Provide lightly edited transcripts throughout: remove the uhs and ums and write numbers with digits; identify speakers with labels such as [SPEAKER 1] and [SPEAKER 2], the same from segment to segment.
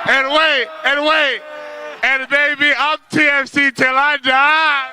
[SPEAKER 1] And baby, I'm TFC till I die.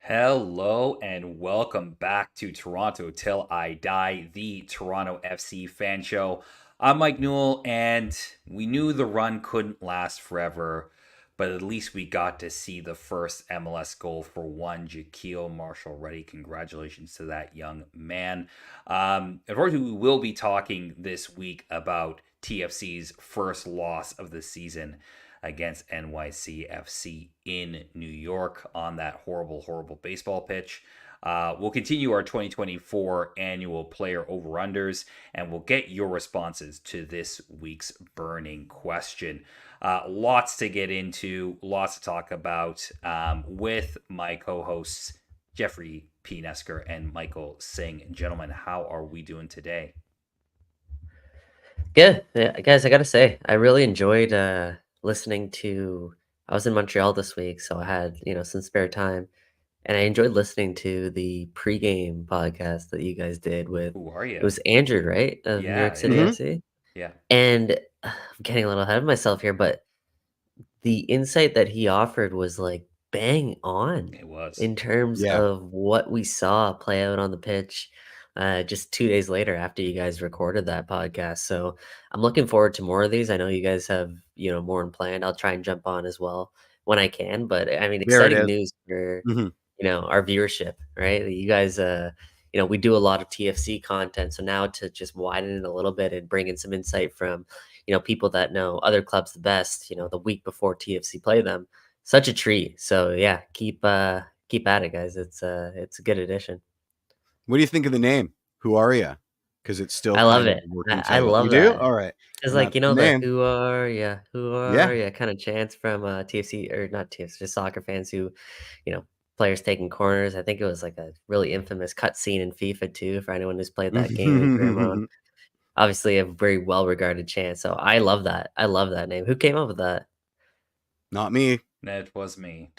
[SPEAKER 2] Hello and welcome back to Toronto Till I Die, the Toronto FC fan show. I'm Mike Newell, and we knew the run couldn't last forever, but at least we got to see the first MLS goal for one Jaquil Marshall-Rutty. Congratulations to that young man. Unfortunately, we will be talking this week about TFC's first loss of the season against NYCFC in New York on that horrible baseball pitch. We'll continue our 2024 annual player over-unders, and we'll get your responses to this week's burning question. Lots to get into, lots to talk about with my co-hosts, Jeffrey P. Nesker and Michael Singh. Gentlemen, how are we doing today?
[SPEAKER 3] Good. Yeah, guys, I got to say, I really enjoyed listening to, I was in Montreal this week, so I had, some spare time, and I enjoyed listening to the pregame podcast that you guys did with,
[SPEAKER 2] Who are you?
[SPEAKER 3] it was Andrew, right? Of New York City FC.
[SPEAKER 2] Yeah.
[SPEAKER 3] And I'm getting a little ahead of myself here, but the insight that he offered was like bang on.
[SPEAKER 2] It was.
[SPEAKER 3] In terms of what we saw play out on the pitch just 2 days later after you guys recorded that podcast. So I'm looking forward to more of these. I know you guys have, more in plan. I'll try and jump on as well when I can. But I mean, exciting news for, our viewership, right? You guys, we do a lot of TFC content. So now to just widen it a little bit and bring in some insight from, people that know other clubs the best, the week before TFC play them. Such a treat. So yeah, keep at it, guys. It's a good addition.
[SPEAKER 4] What do you think of the name? Who are you? Because it's still
[SPEAKER 3] I love it. I love
[SPEAKER 4] you
[SPEAKER 3] that.
[SPEAKER 4] Do? All right.
[SPEAKER 3] It's like, the who are you? Who are you? Kind of chants from TFC, or not TFC, just soccer fans who, players taking corners. I think it was like a really infamous cut scene in FIFA too, for anyone who's played that game with Grandma. Obviously a very well-regarded chant. So I love that. I love that name. Who came up with that?
[SPEAKER 4] Not me.
[SPEAKER 2] It was me.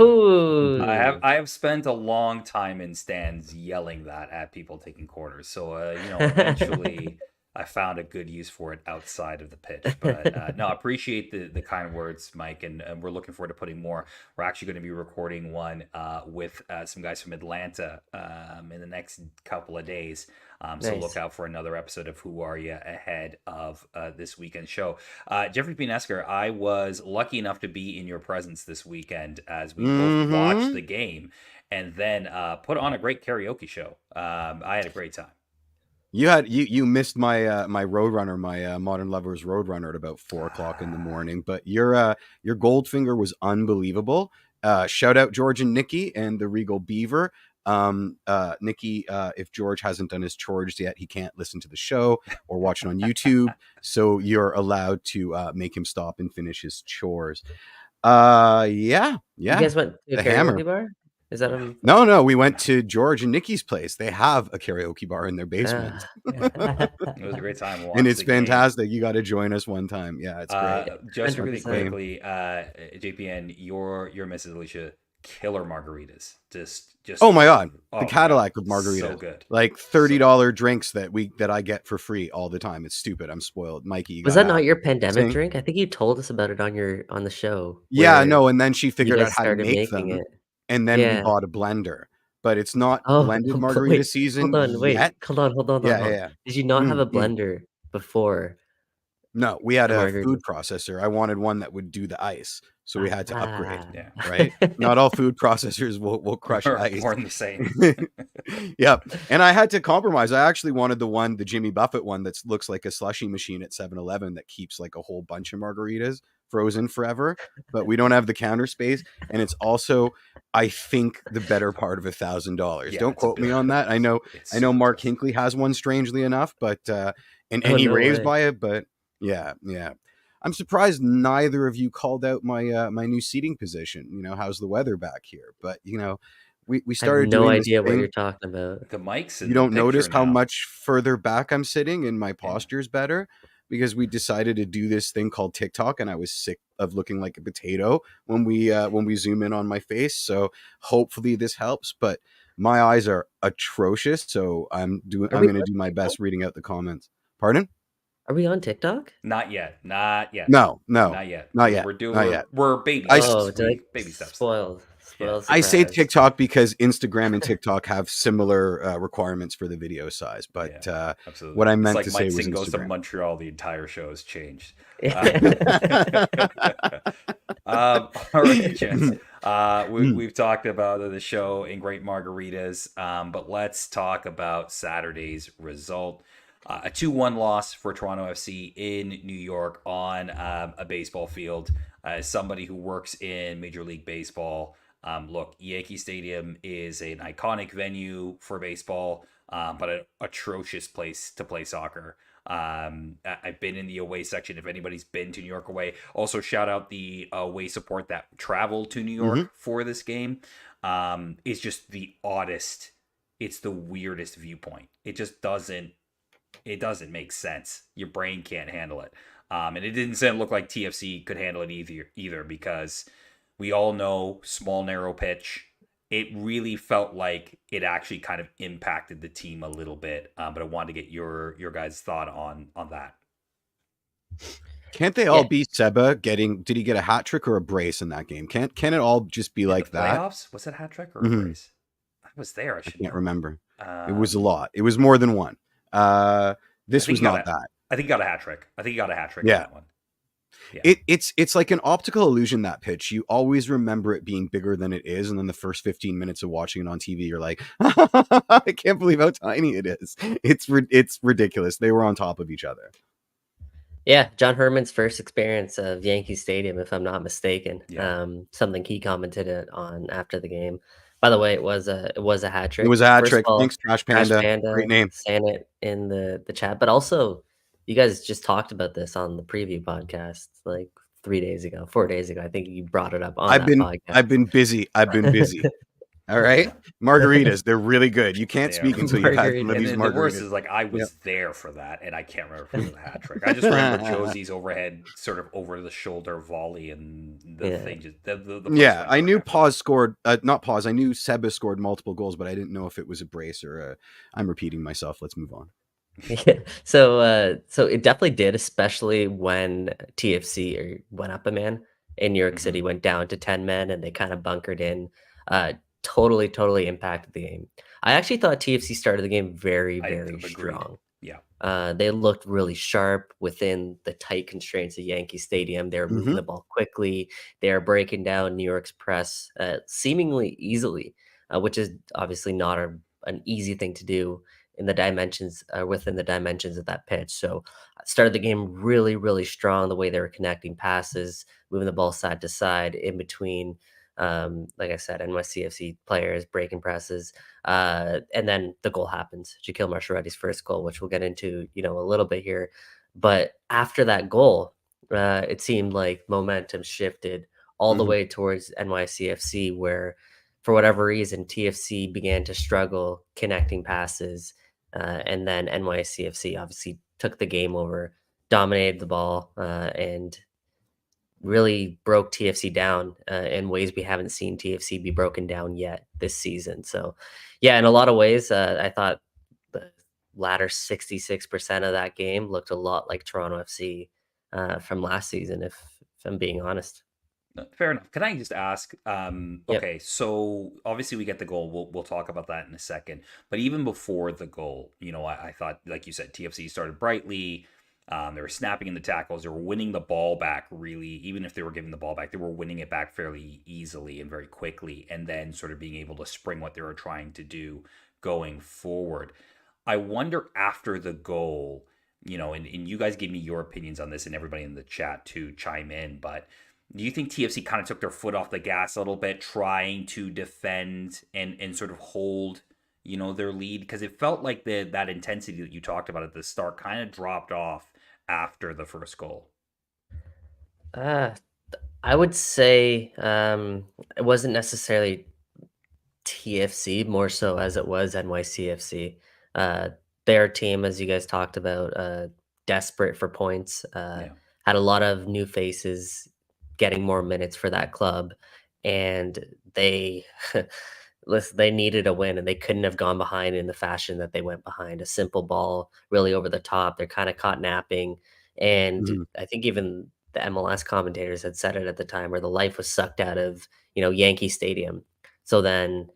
[SPEAKER 3] Ooh.
[SPEAKER 2] I have spent a long time in stands yelling that at people taking corners. So eventually I found a good use for it outside of the pitch. But no, I appreciate the kind words, Mike, and we're looking forward to putting more. We're actually going to be recording one with some guys from Atlanta in the next couple of days. So look out for another episode of Who Are Ya ahead of this weekend show. Jeffrey P. Nesker, I was lucky enough to be in your presence this weekend as we both watched the game and then put on a great karaoke show. I had a great time.
[SPEAKER 4] You missed my my Roadrunner, my Modern Lovers Roadrunner at about 4:00 in the morning, but your Goldfinger was unbelievable. Shout out George and Nikki and the Regal Beaver. Nikki, if George hasn't done his chores yet, he can't listen to the show or watch it on YouTube. So you're allowed to make him stop and finish his chores. Yeah.
[SPEAKER 3] You guys went to a karaoke bar? Is that
[SPEAKER 4] No, we went to George and Nikki's place. They have a karaoke bar in their basement.
[SPEAKER 2] It was a great time.
[SPEAKER 4] And it's fantastic. You got to join us one time. Yeah, it's great.
[SPEAKER 2] Just really quickly, JPN, your Mrs. Alicia, killer margaritas. Just
[SPEAKER 4] oh my god, the Cadillac with margaritas,
[SPEAKER 2] so good.
[SPEAKER 4] Like $30 drinks that I get for free all the time. It's stupid. I'm spoiled, Mikey.
[SPEAKER 3] Was that not your pandemic drink? I think you told us about it on the show.
[SPEAKER 4] Yeah, no, and then she figured out how to make them, and then we bought a blender. But it's not blended margarita season.
[SPEAKER 3] Hold on.
[SPEAKER 4] Yeah.
[SPEAKER 3] Did you not have a blender before?
[SPEAKER 4] No, we had a food processor. I wanted one that would do the ice. So we had to upgrade, right? Not all food processors will crush ice.
[SPEAKER 2] Born the same.
[SPEAKER 4] Yep. And I had to compromise. I actually wanted the Jimmy Buffett one that looks like a slushy machine at 7-Eleven that keeps like a whole bunch of margaritas frozen forever. But we don't have the counter space. And it's also, I think, the better part of $1,000. Don't quote me on that. I know Mark Hinckley has one, strangely enough, but and he raves by it. But yeah. I'm surprised neither of you called out my my new seating position. How's the weather back here? But we started.
[SPEAKER 3] I have no idea what you're talking about.
[SPEAKER 2] The mics.
[SPEAKER 4] You don't notice how much further back I'm sitting, and my posture's better. because we decided to do this thing called TikTok, and I was sick of looking like a potato when we zoom in on my face. So hopefully this helps, but my eyes are atrocious, so I'm
[SPEAKER 3] Are
[SPEAKER 4] going
[SPEAKER 3] we
[SPEAKER 4] to
[SPEAKER 3] on
[SPEAKER 4] do my
[SPEAKER 3] TikTok?
[SPEAKER 4] best reading out the comments. Pardon?
[SPEAKER 3] Are we on TikTok?
[SPEAKER 2] Not yet. Not yet.
[SPEAKER 4] No,
[SPEAKER 2] Not yet.
[SPEAKER 4] not yet.
[SPEAKER 2] We're baby
[SPEAKER 4] I
[SPEAKER 2] steps.
[SPEAKER 3] Oh, did I
[SPEAKER 2] Baby steps.
[SPEAKER 3] spoiled
[SPEAKER 2] Yeah.
[SPEAKER 4] I say
[SPEAKER 3] surprise.
[SPEAKER 4] TikTok because Instagram and TikTok have similar requirements for the video size, but
[SPEAKER 2] Absolutely.
[SPEAKER 4] what I
[SPEAKER 2] It's
[SPEAKER 4] meant
[SPEAKER 2] like
[SPEAKER 4] to say
[SPEAKER 2] Mike
[SPEAKER 4] was
[SPEAKER 2] Singh goes to
[SPEAKER 4] Instagram.
[SPEAKER 2] Montreal, the entire show has changed.
[SPEAKER 3] Yeah.
[SPEAKER 2] All right, gents. We've talked about the show and great margaritas, but let's talk about Saturday's result. A 2-1 loss for Toronto FC in New York on a baseball field. As somebody who works in Major League Baseball, look, Yankee Stadium is an iconic venue for baseball, but an atrocious place to play soccer. I've been in the away section. If anybody's been to New York away, also shout out the away support that traveled to New York for this game. It's just the oddest. It's the weirdest viewpoint. It just doesn't make sense. Your brain can't handle it. And it didn't look like TFC could handle it either because we all know small, narrow pitch. It really felt like it actually kind of impacted the team a little bit. But I wanted to get your guys' thought on that.
[SPEAKER 4] Can't they all be Seba getting? Did he get a hat trick or a brace in that game? Can it all just be like that?
[SPEAKER 2] Playoffs? Was it hat trick or a brace? I was there. I
[SPEAKER 4] can't remember. It was a lot. It was more than one. This was not that.
[SPEAKER 2] I think he got a hat trick. In that one.
[SPEAKER 4] Yeah. It's like an optical illusion, that pitch. You always remember it being bigger than it is, and then the first 15 minutes of watching it on TV, you're like, I can't believe how tiny it is. It's ridiculous. They were on top of each other.
[SPEAKER 3] Yeah, John Herman's first experience of Yankee Stadium, if I'm not mistaken.
[SPEAKER 2] Yeah.
[SPEAKER 3] Something he commented on after the game. By the way, it was a hat trick.
[SPEAKER 4] It was a hat trick. Thanks, Trash Panda. Great name.
[SPEAKER 3] Saying it in the chat, but also you guys just talked about this on the preview podcast like 4 days ago. I think you brought it up on podcast.
[SPEAKER 4] I've been busy. All right. Margaritas, they're really good. You can't speak until you've had some of these margaritas.
[SPEAKER 2] The worst is, like, I was there for that, and I can't remember if it was a hat trick. I just remember Josie's overhead, sort of over the shoulder volley, and the thing just.
[SPEAKER 4] I knew Paz scored. Not Paz. I knew Seba scored multiple goals, but I didn't know if it was a brace or I'm repeating myself. Let's move on.
[SPEAKER 3] Yeah. So it definitely did, especially when TFC went up a man in New York City, went down to 10 men, and they kind of bunkered in. Totally impacted the game. I actually thought TFC started the game very strong.
[SPEAKER 2] Yeah.
[SPEAKER 3] They looked really sharp within the tight constraints of Yankee Stadium. They were moving the ball quickly. They were breaking down New York's press seemingly easily, which is obviously not an easy thing to do in the dimensions within the dimensions of that pitch. So started the game really strong. The way they were connecting passes, moving the ball side to side in between. Like I said, NYCFC players breaking presses, and then the goal happens. Shaquille Marcheretti's first goal, which we'll get into, a little bit here. But after that goal, it seemed like momentum shifted all the way towards NYCFC, where for whatever reason TFC began to struggle connecting passes, and then NYCFC obviously took the game over, dominated the ball, and really broke TFC down in ways we haven't seen TFC be broken down yet this season. So, yeah, in a lot of ways, I thought the latter 66% of that game looked a lot like Toronto FC from last season, if I'm being honest.
[SPEAKER 2] Fair enough. Can I just ask? Okay, so obviously we get the goal. We'll talk about that in a second. But even before the goal, I thought, like you said, TFC started brightly. They were snapping in the tackles. They were winning the ball back really. Even if they were giving the ball back, they were winning it back fairly easily and very quickly, and then sort of being able to spring what they were trying to do going forward. I wonder after the goal, and you guys gave me your opinions on this, and everybody in the chat to chime in, but do you think TFC kind of took their foot off the gas a little bit, trying to defend and sort of hold their lead? Because it felt like that intensity that you talked about at the start kind of dropped off after the first goal.
[SPEAKER 3] I would say it wasn't necessarily TFC, more so as it was NYCFC. Their team, as you guys talked about, desperate for points.
[SPEAKER 2] Yeah.
[SPEAKER 3] Had a lot of new faces getting more minutes for that club, and they listen, they needed a win, and they couldn't have gone behind in the fashion that they went behind. A simple ball, really over the top. They're kind of caught napping, and
[SPEAKER 4] Mhm.
[SPEAKER 3] I think even the MLS commentators had said it at the time, where the life was sucked out of Yankee Stadium. So then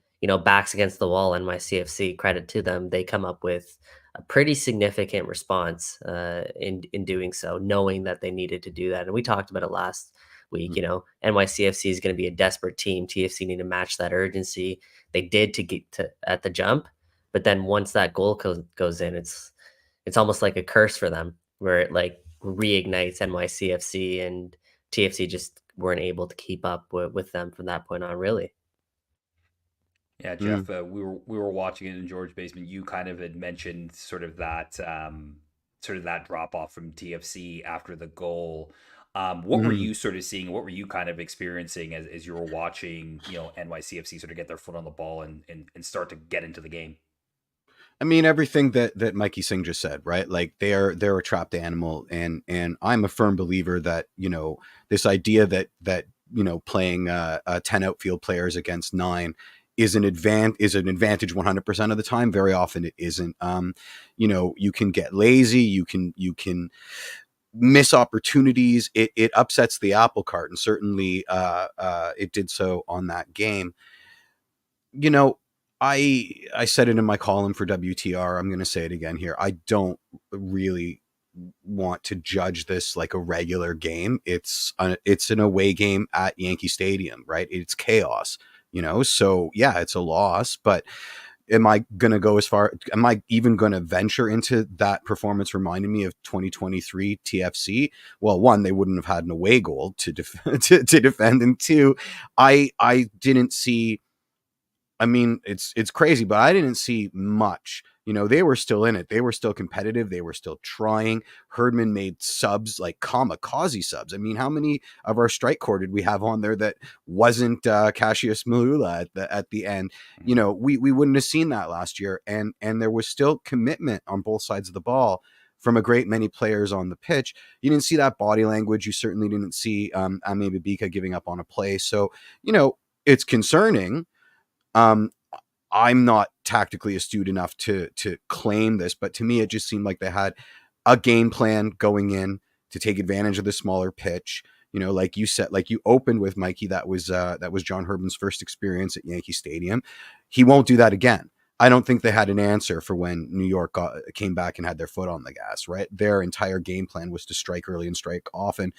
[SPEAKER 3] backs against the wall, NYCFC, credit to them, they come up with a pretty significant response in doing so, knowing that they needed to do that. And we talked about it last week. NYCFC is going to be a desperate team. TFC need to match that urgency. They did to get to at the jump, but then once that goal goes in, it's almost like a curse for them, where it like reignites NYCFC, and TFC just weren't able to keep up with them from that point on, really.
[SPEAKER 2] Yeah,
[SPEAKER 4] Mm.
[SPEAKER 2] Jeff, we were watching it in George Basement. You kind of had mentioned sort of that drop off from TFC after the goal. What were
[SPEAKER 4] Mhm.
[SPEAKER 2] you sort of seeing? What were you kind of experiencing as you were watching, NYCFC sort of get their foot on the ball and start to get into the game?
[SPEAKER 4] I mean, everything that Mikey Singh just said, right? Like they're a trapped animal, and I'm a firm believer that this idea that playing 10 outfield players against 9 is an advantage 100% of the time. Very often it isn't. You can get lazy, you can miss opportunities. It upsets the apple cart, and certainly it did so on that game. you know, I said it in my column for WTR. I'm going to say it again here. I don't really want to judge this like a regular game. It's an away game at Yankee Stadium, right? It's chaos, So yeah, it's a loss, but am I going to go as far? Am I even going to venture into that performance reminding me of 2023 TFC? Well, one, they wouldn't have had an away goal to to defend, and two, I didn't see. I mean, it's crazy, but I didn't see much. They were still in it. They were still competitive. They were still trying. Herdman made subs, like kamikaze subs. I mean, how many of our strike core did we have on there that wasn't Cassius Malula at the end? We wouldn't have seen that last year, and there was still commitment on both sides of the ball from a great many players on the pitch. You didn't see that body language. You certainly didn't see Ame Babika giving up on a play. So it's concerning. um, I'm not tactically astute enough to claim this, but to me, it just seemed like they had a game plan going in to take advantage of the smaller pitch. Like you said, like you opened with, Mikey, that was John Herdman's first experience at Yankee Stadium. He won't do that again. I don't think they had an answer for when New York came back and had their foot on the gas, right? Their entire game plan was to strike early and strike often.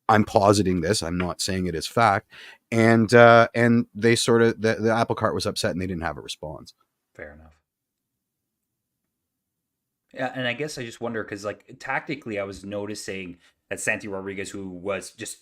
[SPEAKER 4] I'm positing this. I'm not saying it is fact. And they sort of the apple cart was upset and they didn't have a response.
[SPEAKER 2] Fair enough. Yeah, and I guess I just wonder because, like, tactically, I was noticing that Santi Rodriguez, who was just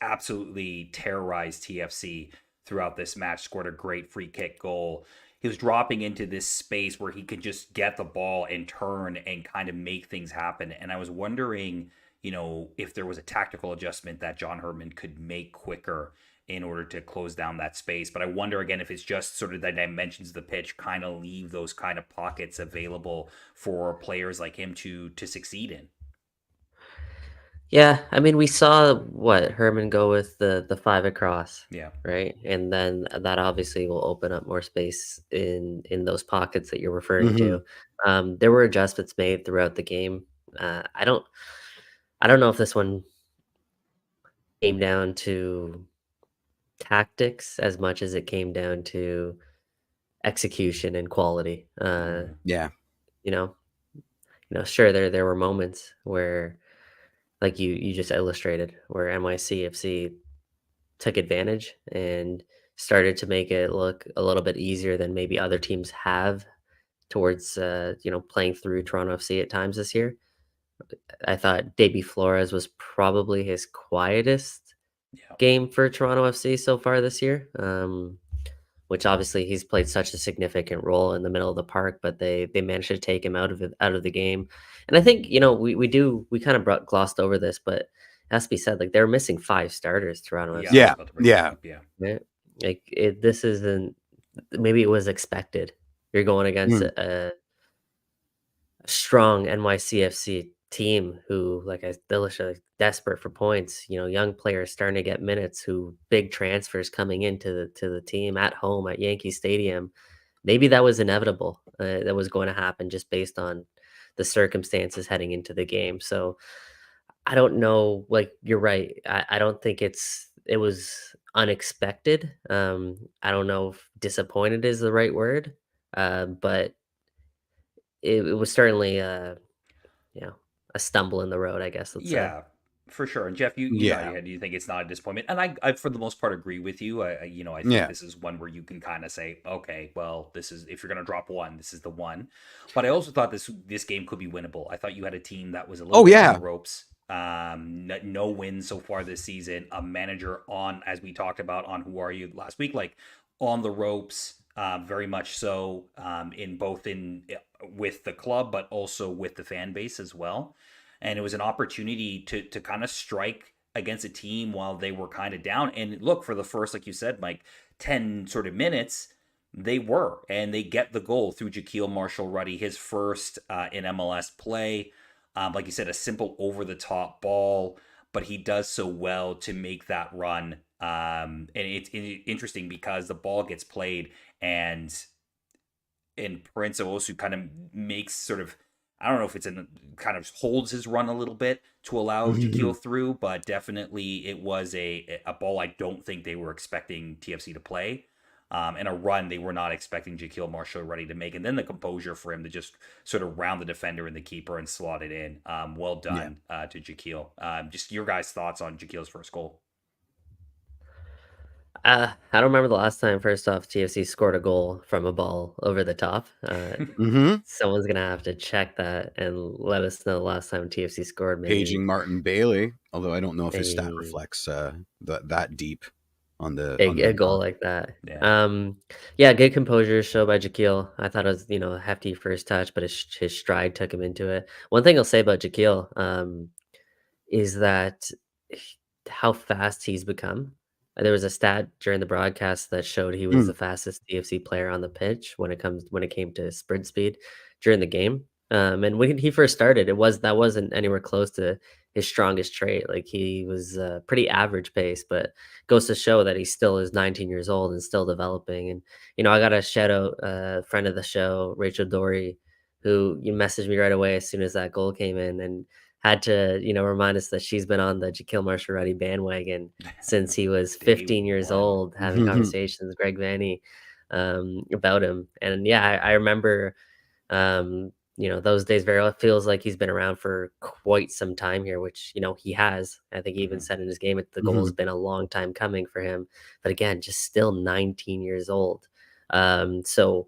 [SPEAKER 2] absolutely terrorized TFC throughout this match, scored a great free kick goal. He was dropping into this space where he could just get the ball and turn and kind of make things happen. And I was wondering, if there was a tactical adjustment that John Herdman could make quicker in order to close down that space. But I wonder again if it's just sort of the dimensions of the pitch kind of leave those kind of pockets available for players like him to succeed in.
[SPEAKER 3] Yeah, I mean, we saw what Herman go with the five across,
[SPEAKER 2] Yeah.
[SPEAKER 3] right? And then that obviously will open up more space in those pockets that you're referring
[SPEAKER 4] Mm-hmm.
[SPEAKER 3] to. There were adjustments made throughout the game. I don't know if this one came down to tactics as much as it came down to execution and quality.
[SPEAKER 4] Yeah.
[SPEAKER 3] You know, sure, there were moments where, like you just illustrated, where NYCFC took advantage and started to make it look a little bit easier than maybe other teams have towards playing through Toronto FC at times this year. I thought Davy Flores was probably his quietest
[SPEAKER 2] Yeah.
[SPEAKER 3] game for Toronto FC so far this year. Which obviously he's played such a significant role in the middle of the park, but they managed to take him out of the game. And I think we kind of glossed over this, but it has to be said, like they're missing 5 starters, Toronto
[SPEAKER 2] Yeah, I was
[SPEAKER 3] FC.
[SPEAKER 4] Yeah.
[SPEAKER 2] about to bring that
[SPEAKER 4] Yeah.
[SPEAKER 2] up. Yeah.
[SPEAKER 3] Right? Like this isn't, maybe it was expected. You're going against
[SPEAKER 4] Mm.
[SPEAKER 3] strong NYCFC team who, like I illustrated, desperate for points. Young players starting to get minutes. Who big transfers coming into the team at home at Yankee Stadium. Maybe that was inevitable. That was going to happen just based on the circumstances heading into the game. So I don't know. Like you're right. I don't think it was unexpected. I don't know if disappointed is the right word, but it was certainly you know, a stumble in the road, I guess, let's say.
[SPEAKER 2] Yeah, for sure. And Jeff, you nod
[SPEAKER 4] Yeah.
[SPEAKER 2] your head. You think it's not a disappointment, and I for the most part agree with you. I think
[SPEAKER 4] Yeah.
[SPEAKER 2] this is one where you can kind of say, okay, well, this is if you're going to drop one, this is the one. But I also thought this game could be winnable. I thought you had a team that was a little
[SPEAKER 4] Oh
[SPEAKER 2] bit on
[SPEAKER 4] yeah.
[SPEAKER 2] the ropes. No wins so far this season. A manager on, as we talked about on Who Are You last week, like on the ropes. Very much so in both in with the club, but also with the fan base as well. And it was an opportunity to kind of strike against a team while they were kind of down. And look, for the first, like you said, Mike, 10 sort of minutes, they were, and they get the goal through Jaquil Marshall-Ruddy, his first in MLS play. Like you said, a simple over-the-top ball, but he does so well to make that run. And it's interesting because the ball gets played, and Prince Owosu kind of makes sort of, I don't know if it's in kind of holds his run a little bit to allow Jaquil through, but definitely it was a ball I don't think they were expecting TFC to play. And a run they were not expecting Jaquil Marshall-Ruddy to make. And then the composure for him to just sort of round the defender and the keeper and slot it in. Well done to Jaquil. Just your guys' thoughts on Jaquil's first goal.
[SPEAKER 3] I don't remember the last time, first off, TFC scored a goal from a ball over the top. Someone's going to have to check that and let us know the last time TFC scored. Maybe
[SPEAKER 4] Paging Martin Bailey, although I don't know if his stat reflects that deep on
[SPEAKER 3] a goal like that.
[SPEAKER 2] Yeah.
[SPEAKER 3] Good composure show by Jaquil. I thought it was, a hefty first touch, but his stride took him into it. One thing I'll say about Jaquil is that how fast he's become. There was a stat during the broadcast that showed he was the fastest TFC player on the pitch when it came to sprint speed during the game. And when he first started, that wasn't anywhere close to his strongest trait. Like he was pretty average pace, but goes to show that he still is 19 years old and still developing. And I got a shout out friend of the show, Rachel Dory, who you messaged me right away as soon as that goal came in, and had to, remind us that she's been on the Jaquil Marshall-Ruddy bandwagon since he was 15 years old, having conversations with Greg Vanny about him. And I remember, those days very well. It feels like he's been around for quite some time here, which, he has. I think he even said in his game, the goal has been a long time coming for him. But again, just still 19 years old. So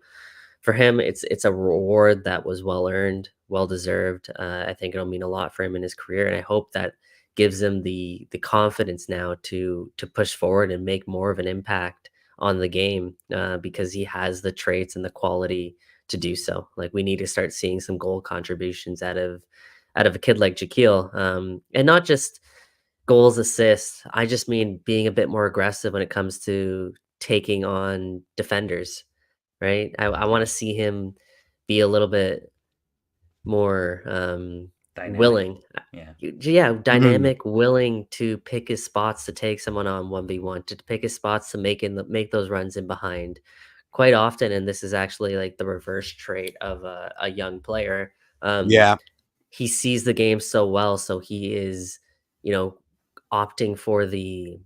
[SPEAKER 3] for him, it's a reward that was well earned, well deserved. I think it'll mean a lot for him in his career, and I hope that gives him the confidence now to push forward and make more of an impact on the game because he has the traits and the quality to do so. Like we need to start seeing some goal contributions out of a kid like Jaquil, and not just goals, assists. I just mean being a bit more aggressive when it comes to taking on defenders. Right? I wanna see him be a little bit more,
[SPEAKER 2] Dynamic.
[SPEAKER 3] willing.
[SPEAKER 2] Yeah.
[SPEAKER 3] Dynamic, willing to pick his spots to take someone on 1v1, to pick his spots to make those runs in behind. Quite often, and this is actually, like, the reverse trait of a young player, he sees the game so well, so he is, opting for the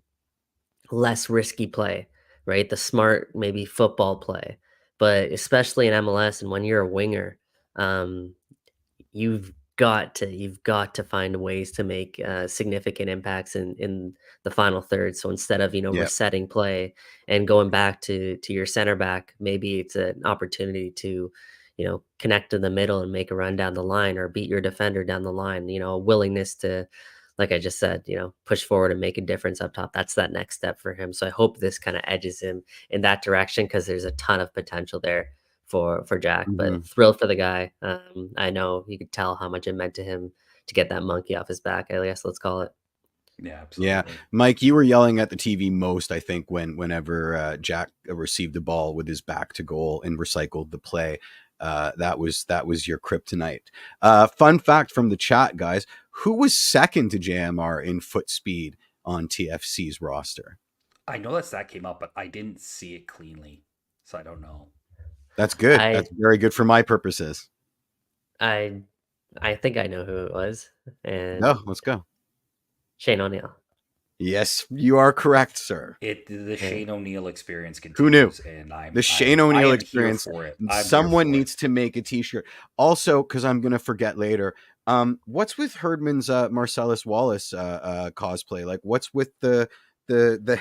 [SPEAKER 3] less risky play, right? The smart, maybe football play. But especially in MLS, and when you're a winger, um, you've got to find ways to make significant impacts in the final third. So instead of resetting play and going back to your center back, maybe it's an opportunity to connect in the middle and make a run down the line, or beat your defender down the line. A willingness to, like I just said, push forward and make a difference up top. That's that next step for him. So I hope this kind of edges him in that direction, because there's a ton of potential there for Jack. But thrilled for the guy. I know you could tell how much it meant to him to get that monkey off his back, I guess, let's call it.
[SPEAKER 2] Yeah, absolutely.
[SPEAKER 4] Yeah, Mike, you were yelling at the TV most, I think, whenever Jack received the ball with his back to goal and recycled the play. that was your kryptonite. Fun fact from the chat, guys: who was second to JMR in foot speed on TFC's roster?
[SPEAKER 2] I know that came up, but I didn't see it cleanly, so I don't know.
[SPEAKER 4] That's good.
[SPEAKER 3] I
[SPEAKER 4] That's very good for my purposes.
[SPEAKER 3] I I think I know who it was, and
[SPEAKER 4] No, let's go.
[SPEAKER 3] Shane O'Neill.
[SPEAKER 4] Yes, you are correct, sir.
[SPEAKER 2] The
[SPEAKER 3] Hey.
[SPEAKER 2] Shane O'Neill experience
[SPEAKER 4] Who knew?
[SPEAKER 2] continues, and
[SPEAKER 4] The Shane O'Neill
[SPEAKER 2] I am
[SPEAKER 4] experience.
[SPEAKER 2] here for it. I'm
[SPEAKER 4] Someone
[SPEAKER 2] here for
[SPEAKER 4] needs to make a T-shirt. Also, because I'm gonna forget later. What's with Herdman's Marcellus Wallace cosplay? Like, what's with the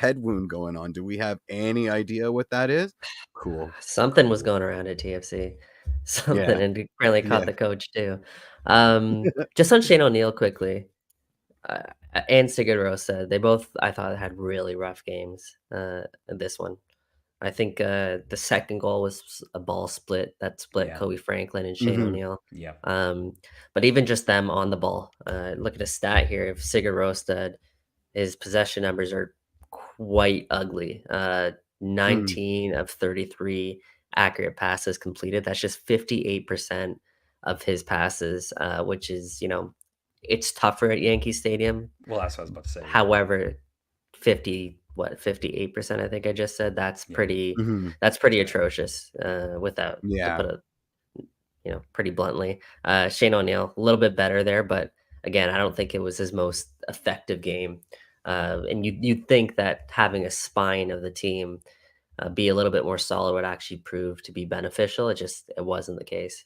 [SPEAKER 4] head wound going on? Do we have any idea what that is? Cool.
[SPEAKER 3] Something was going around at TFC. Something,
[SPEAKER 4] Yeah.
[SPEAKER 3] and it apparently caught
[SPEAKER 4] Yeah.
[SPEAKER 3] the coach too. Just on Shane O'Neill quickly, uh, and Sigurd Rose said they both, I thought, had really rough games. This one, I think the second goal was a ball split that split
[SPEAKER 2] Yeah.
[SPEAKER 3] Kobe Franklin and Shane
[SPEAKER 4] Mhm.
[SPEAKER 3] O'Neill.
[SPEAKER 2] Yeah.
[SPEAKER 3] But even just them on the ball, look at a stat here. If Sigurd Rosted, his possession numbers are quite ugly. 19 of 33 accurate passes completed. That's just 58% of his passes, which is, it's tougher at Yankee Stadium.
[SPEAKER 2] Well, that's what I was about to say.
[SPEAKER 3] However, 58%, I think I just said, that's
[SPEAKER 2] Yeah.
[SPEAKER 3] pretty
[SPEAKER 4] Mhm.
[SPEAKER 3] that's pretty atrocious, without to
[SPEAKER 4] Yeah.
[SPEAKER 3] put it, pretty bluntly. Shane O'Neill, a little bit better there, but again, I don't think it was his most effective game. And you'd think that having a spine of the team be a little bit more solid would actually prove to be beneficial. It wasn't the case.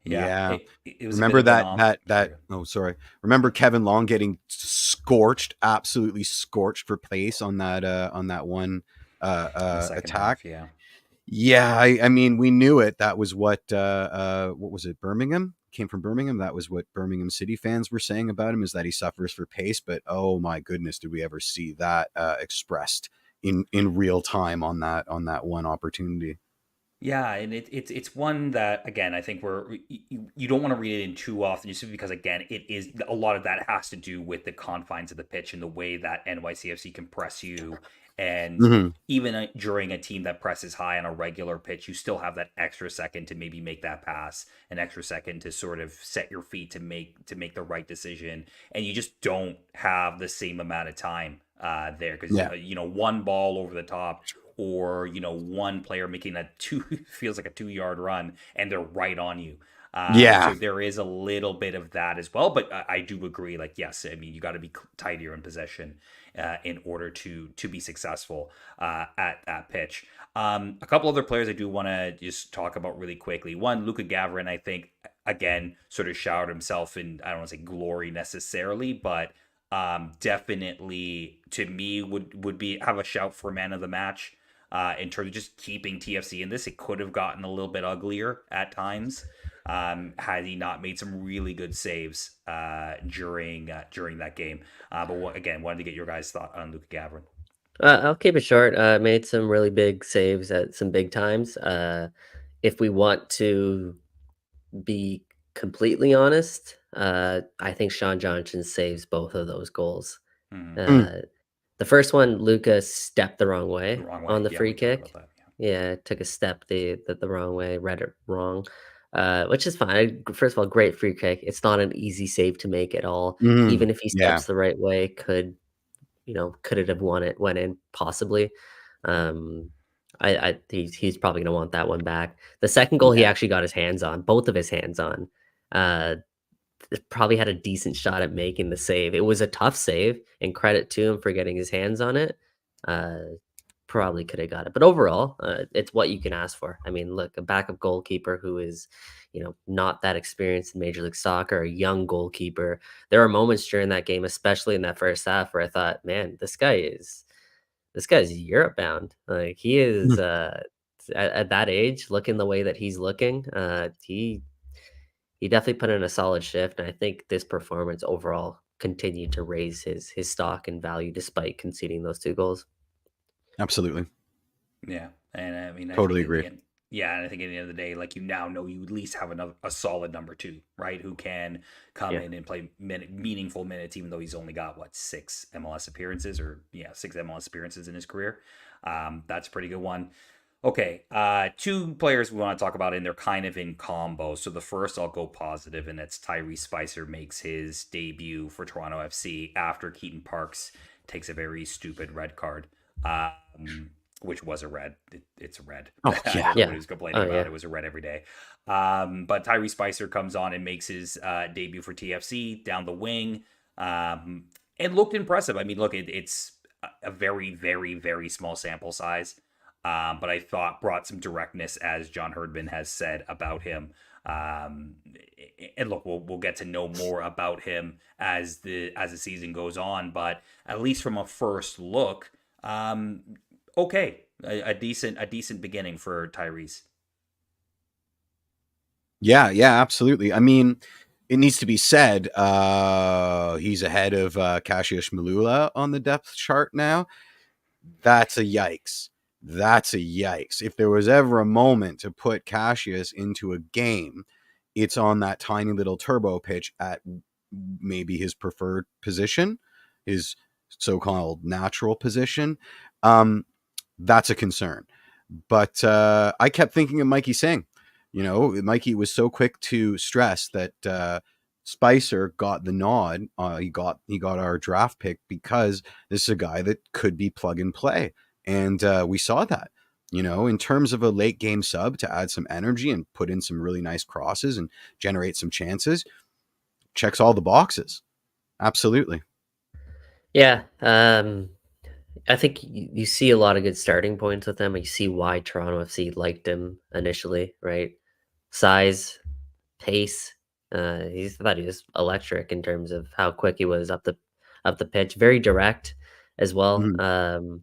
[SPEAKER 4] Yeah.
[SPEAKER 2] It was
[SPEAKER 4] Remember
[SPEAKER 2] a bit of
[SPEAKER 4] that
[SPEAKER 2] an
[SPEAKER 4] that oh sorry. Remember Kevin Long getting scorched, absolutely scorched for pace on that one
[SPEAKER 2] the second
[SPEAKER 4] attack.
[SPEAKER 2] half, yeah.
[SPEAKER 4] Yeah, I mean we knew it. That was what was it, Birmingham? Came from Birmingham. That was what Birmingham City fans were saying about him, is that he suffers for pace, but oh my goodness, did we ever see that expressed in real time on that one opportunity.
[SPEAKER 2] Yeah, and it's one that, again, I think you don't want to read it in too often, just because, again, it is a lot of that has to do with the confines of the pitch and the way that NYCFC can press you, and
[SPEAKER 4] Mhm.
[SPEAKER 2] even during a team that presses high on a regular pitch, you still have that extra second to maybe make that pass, an extra second to sort of set your feet to make the right decision, and you just don't have the same amount of time there, because
[SPEAKER 4] Yeah.
[SPEAKER 2] one ball over the top, or one player making a feels like a 2-yard run, and they're right on you.
[SPEAKER 4] Yeah.
[SPEAKER 2] So there is a little bit of that as well, but I do agree. Like, yes, I mean, you got to be tighter in possession in order to be successful at that pitch. A couple other players I do want to just talk about really quickly. One, Luka Gavrin, I think, again, sort of showered himself in, I don't want to say glory necessarily, but definitely to me would be have a shout for man of the match. In terms of just keeping TFC in this. It could have gotten a little bit uglier at times had he not made some really good saves during that game. But again, wanted to get your guys' thought on Luka Gavrin.
[SPEAKER 3] I'll keep it short. Made some really big saves at some big times. If we want to be completely honest, I think Sean Johnson saves both of those goals.
[SPEAKER 2] Mhm.
[SPEAKER 3] Uh, the first one, Lucas stepped the wrong way
[SPEAKER 2] The wrong way.
[SPEAKER 3] on the
[SPEAKER 2] Yeah,
[SPEAKER 3] free
[SPEAKER 2] we talked
[SPEAKER 3] kick.
[SPEAKER 2] about that.
[SPEAKER 3] Yeah, took a step the wrong way, read it wrong, which is fine. First of all, great free kick. It's not an easy save to make at all.
[SPEAKER 4] Mhm.
[SPEAKER 3] Even if he
[SPEAKER 4] Yeah.
[SPEAKER 3] steps the right way, could it have went in possibly? Um, he's probably gonna want that one back. The second goal he
[SPEAKER 4] Yeah.
[SPEAKER 3] actually got his hands on, both of his hands on. Uh, Probably had a decent shot at making the save. It was a tough save, and credit to him for getting his hands on it. Uh, Probably could have got it, but overall, it's what you can ask for. I mean, look, a backup goalkeeper who is, not that experienced in Major League Soccer, a young goalkeeper. There are moments during that game, especially in that first half, where I thought, man, this guy's Europe bound. Like he is at that age, looking the way that he's looking. He definitely put in a solid shift, and I think this performance overall continued to raise his stock and value despite conceding those 2 goals.
[SPEAKER 4] Absolutely.
[SPEAKER 2] Yeah, and I mean, I think
[SPEAKER 4] Totally
[SPEAKER 2] in the
[SPEAKER 4] agree.
[SPEAKER 2] end, yeah, and I think at the end of the day, like, you now know you at least have a solid number 2, right? Who can come
[SPEAKER 3] Yeah.
[SPEAKER 2] in and play meaningful minutes, even though he's only got 6 MLS appearances, or 6 MLS appearances in his career. That's a pretty good one. Okay, two players we want to talk about, and they're kind of in combo. So the first, I'll go positive, and it's Tyrese Spicer makes his debut for Toronto FC after Keaton Parks takes a very stupid red card, which was a red. It's a red.
[SPEAKER 4] Oh,
[SPEAKER 2] I
[SPEAKER 4] yeah.
[SPEAKER 2] know
[SPEAKER 3] Yeah.
[SPEAKER 2] what he was complaining
[SPEAKER 3] Oh,
[SPEAKER 2] about.
[SPEAKER 3] yeah.
[SPEAKER 2] It was a red every day. But Tyrese Spicer comes on and makes his debut for TFC down the wing. It looked impressive. I mean, look, it's a very, very, very small sample size. But I thought brought some directness, as John Herdman has said about him. And look, we'll get to know more about him as the season goes on. But at least from a first look, okay, a decent beginning for Tyrese.
[SPEAKER 4] Yeah, absolutely. I mean, it needs to be said, he's ahead of Cassius Malula on the depth chart now. That's a yikes. If there was ever a moment to put Cassius into a game, it's on that tiny little turbo pitch at maybe his preferred position, his so-called natural position. That's a concern. But I kept thinking of Mikey Singh. Mikey was so quick to stress that Spicer got the nod. He got our draft pick because this is a guy that could be plug and play. And we saw that, in terms of a late game sub to add some energy and put in some really nice crosses and generate some chances. Checks all the boxes. Absolutely.
[SPEAKER 3] Yeah. I think you see a lot of good starting points with him. You see why Toronto FC liked him initially, right? Size, pace. I thought he was electric in terms of how quick he was up the pitch. Very direct as well.
[SPEAKER 4] Mhm.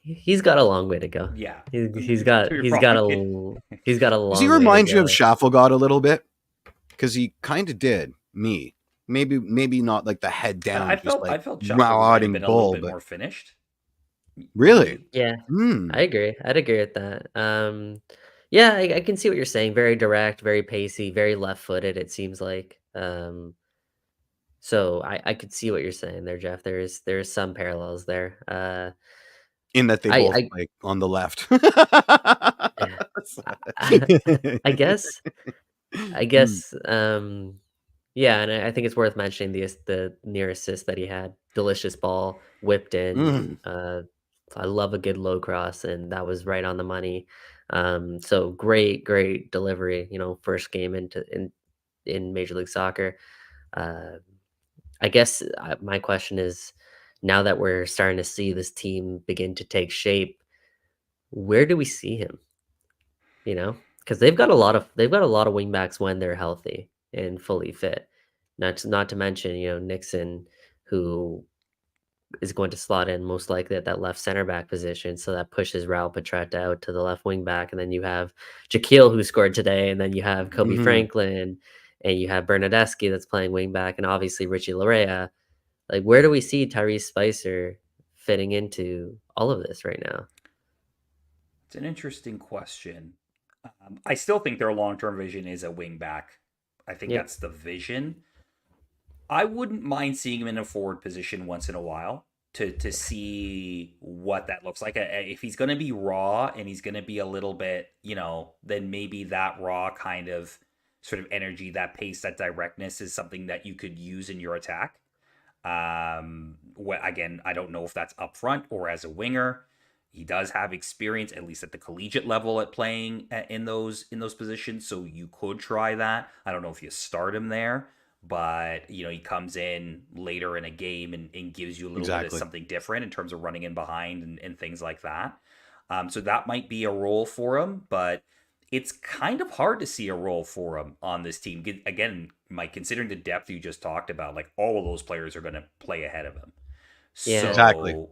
[SPEAKER 3] He's got a long way to go.
[SPEAKER 2] Yeah,
[SPEAKER 3] He's got
[SPEAKER 2] You're
[SPEAKER 3] a
[SPEAKER 2] probably-
[SPEAKER 3] he's got a
[SPEAKER 4] Does he
[SPEAKER 3] long way to
[SPEAKER 4] remind you of
[SPEAKER 3] go.
[SPEAKER 4] Schaffelgott a little bit? Because he kind of did me. Maybe not like the head down,
[SPEAKER 2] I
[SPEAKER 4] just
[SPEAKER 2] felt
[SPEAKER 4] like
[SPEAKER 2] Schaffer might have
[SPEAKER 4] marauding
[SPEAKER 2] been a little
[SPEAKER 4] bull.
[SPEAKER 2] bit
[SPEAKER 4] But
[SPEAKER 2] more finished.
[SPEAKER 4] really,
[SPEAKER 3] Yeah,
[SPEAKER 4] Hmm.
[SPEAKER 3] I agree. I'd agree with that. Yeah, I can see what you're saying. Very direct, very pacey, very left-footed. It seems like. So I could see what you're saying there, Jeff. There's some parallels there.
[SPEAKER 4] In that they
[SPEAKER 3] I
[SPEAKER 4] both
[SPEAKER 3] I
[SPEAKER 4] like on the left.
[SPEAKER 3] yeah, I guess I
[SPEAKER 4] Hmm.
[SPEAKER 3] guess yeah, and I think it's worth mentioning the near assist that he had. Delicious ball whipped in.
[SPEAKER 4] Mm.
[SPEAKER 3] I love a good low cross, and that was right on the money. So great delivery. First game in Major League Soccer. Uh, I guess my question is, now that we're starting to see this team begin to take shape, where do we see him? Because they've got a lot of wingbacks when they're healthy and fully fit. Not to mention, Nixon, who is going to slot in most likely at that left center back position. So that pushes Raul Petretta out to the left wing back. And then you have Jaquil, who scored today. And then you have Kobe
[SPEAKER 4] Mhm.
[SPEAKER 3] Franklin. And you have Bernadeschi that's playing wing back. And obviously Richie Larea. Like, where do we see Tyrese Spicer fitting into all of this right now?
[SPEAKER 2] It's an interesting question. I still think their long term vision is a wing back. I think
[SPEAKER 3] Yeah.
[SPEAKER 2] that's the vision. I wouldn't mind seeing him in a forward position once in a while to see what that looks like. If he's going to be raw and he's going to be a little bit, then maybe that raw kind of sort of energy, that pace, that directness is something that you could use in your attack. Again, I don't know if that's up front or as a winger. He does have experience, at least at the collegiate level, at playing in those positions, so you could try that. I don't know if you start him there, but he comes in later in a game and gives you a little bit of
[SPEAKER 4] Exactly.
[SPEAKER 2] something different in terms of running in behind and things like that. So that might be a role for him, but it's kind of hard to see a role for him on this team. Again, Mike, considering the depth you just talked about, like all of those players are going to play ahead of him.
[SPEAKER 3] Yeah.
[SPEAKER 2] So
[SPEAKER 3] Maybe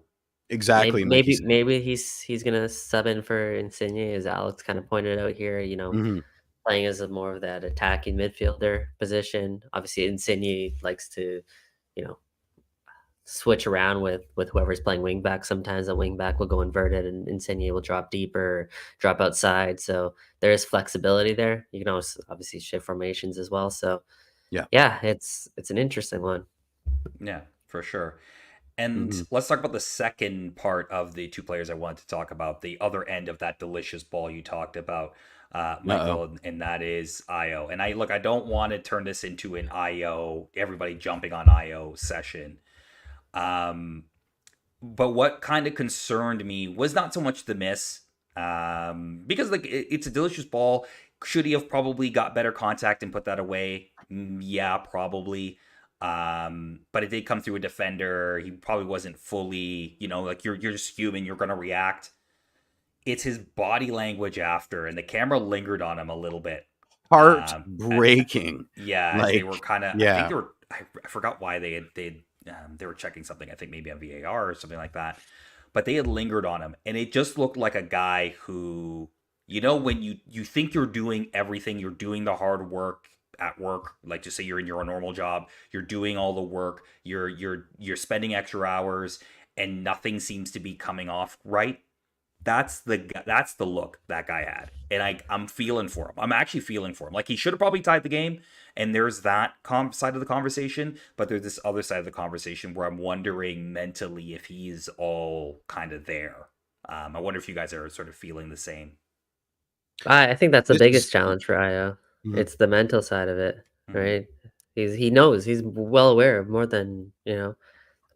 [SPEAKER 4] Exactly, Mikey
[SPEAKER 3] maybe
[SPEAKER 4] said.
[SPEAKER 3] maybe he's gonna sub in for Insigne, as Alex kind of pointed out here.
[SPEAKER 4] Mhm.
[SPEAKER 3] Playing as more of that attacking midfielder position. Obviously, Insigne likes to, you know, switch around with whoever's playing wing back. Sometimes the wing back will go inverted, and Insigne will drop deeper, drop outside. So there is flexibility there. You can also obviously shift formations as well. So
[SPEAKER 4] Yeah.
[SPEAKER 3] yeah, it's an interesting one.
[SPEAKER 2] yeah, for sure. And let's talk about the second part of the two players I wanted to talk about, the other end of that delicious ball you talked about, Michael, and that is Io. And I don't want to turn this into an Io, everybody jumping on Io session. But what kind of concerned me was not so much the miss, because like it's a delicious ball. Should he have probably got better contact and put that away? Yeah, probably. But it did come through a defender. He probably wasn't fully, like you're just human. You're gonna react. It's his body language after, and the camera lingered on him a little bit.
[SPEAKER 4] Heartbreaking.
[SPEAKER 2] Yeah,
[SPEAKER 4] like,
[SPEAKER 2] they were kind of.
[SPEAKER 4] yeah.
[SPEAKER 2] I think they were. I forgot why they were checking something. I think maybe on VAR or something like that. But they had lingered on him, and it just looked like a guy who, when you think you're doing everything, you're doing the hard work at work, like just say you're in your normal job, you're doing all the work, you're spending extra hours, and nothing seems to be coming off right. That's the look that guy had, and I'm feeling for him. I'm actually feeling for him. Like he should have probably tied the game, and there's that side of the conversation, but there's this other side of the conversation where I'm wondering mentally if he's all kind of there. I wonder if you guys are sort of feeling the same.
[SPEAKER 3] I think that's the biggest challenge for Io. It's the mental side of it, right? He knows, he's well aware of more than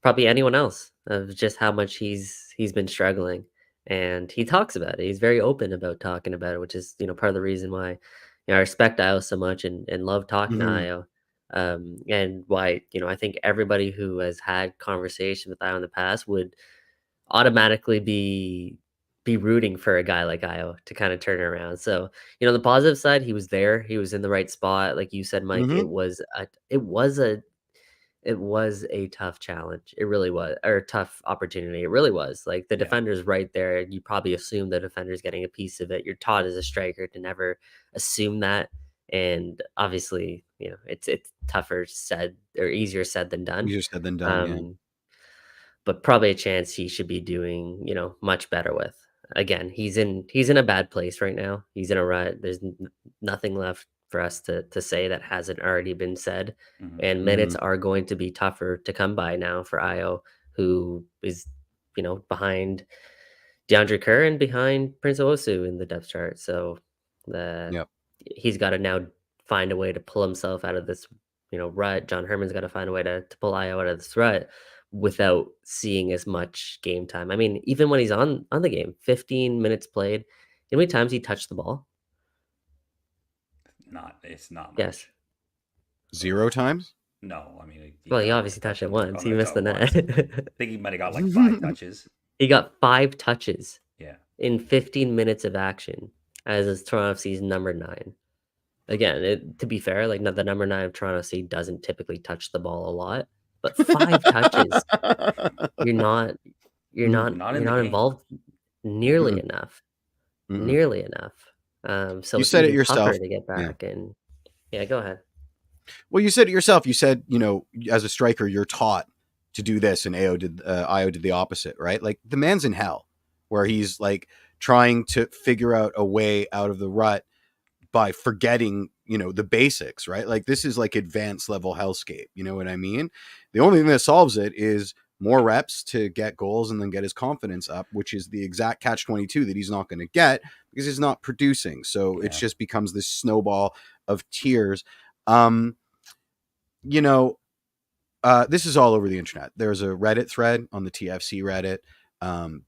[SPEAKER 3] probably anyone else of just how much he's been struggling, and he talks about it. He's very open about talking about it, which is part of the reason why I respect Io so much and love talking to Io, and why I think everybody who has had conversation with Io in the past would automatically be rooting for a guy like Io to kind of turn it around. So, the positive side, he was there. He was in the right spot. Like you said, Mike, it was a tough challenge. It really was, or a tough opportunity. It really was. Like the defender's right there. You probably assume the defender's getting a piece of it. You're taught as a striker to never assume that. And obviously, it's tougher said or easier said than done.
[SPEAKER 4] Easier said than done. Yeah.
[SPEAKER 3] But probably a chance he should be doing, much better with. Again, he's in a bad place right now. He's in a rut. There's nothing left for us to say that hasn't already been said. And minutes are going to be tougher to come by now for Io, who is, behind DeAndre Kerr and behind Prince Owosu in the depth chart. So he's got to now find a way to pull himself out of this, rut. John Herman's got to find a way to pull Io out of this rut without seeing as much game time. I mean, even when he's on the game, 15 minutes played, how many times he touched the ball?
[SPEAKER 2] It's not much.
[SPEAKER 3] Yes.
[SPEAKER 4] 0 times?
[SPEAKER 2] No, I mean...
[SPEAKER 3] He obviously touched it once. He missed the net.
[SPEAKER 2] I think he might have got like 5 touches.
[SPEAKER 3] He got 5 touches.
[SPEAKER 2] Yeah.
[SPEAKER 3] In 15 minutes of action as is Toronto FC's number 9. Again, to be fair, like the number 9 of Toronto FC doesn't typically touch the ball a lot, but 5 touches, you're not involved nearly enough. Nearly enough. So
[SPEAKER 4] you said it yourself
[SPEAKER 3] to get back, and go ahead.
[SPEAKER 4] Well, you said it yourself. You said, as a striker, you're taught to do this, and Io did the opposite, right? Like the man's in hell, where he's like trying to figure out a way out of the rut by forgetting, the basics, right? Like this is like advanced level hellscape. You know what I mean? The only thing that solves it is more reps to get goals and then get his confidence up, which is the exact catch-22 that he's not going to get because he's not producing. So it just becomes this snowball of tears. This is all over the internet. There's a Reddit thread on the TFC Reddit.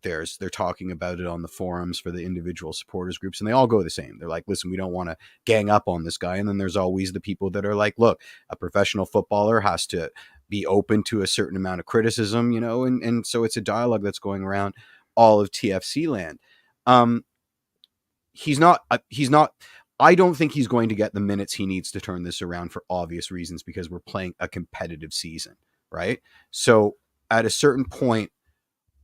[SPEAKER 4] They're talking about it on the forums for the individual supporters groups, and they all go the same. They're like, listen, we don't want to gang up on this guy. And then there's always the people that are like, look, a professional footballer has to be open to a certain amount of criticism, and so it's a dialogue that's going around all of TFC land. He's not, I don't think he's going to get the minutes he needs to turn this around for obvious reasons, because we're playing a competitive season, right? So at a certain point,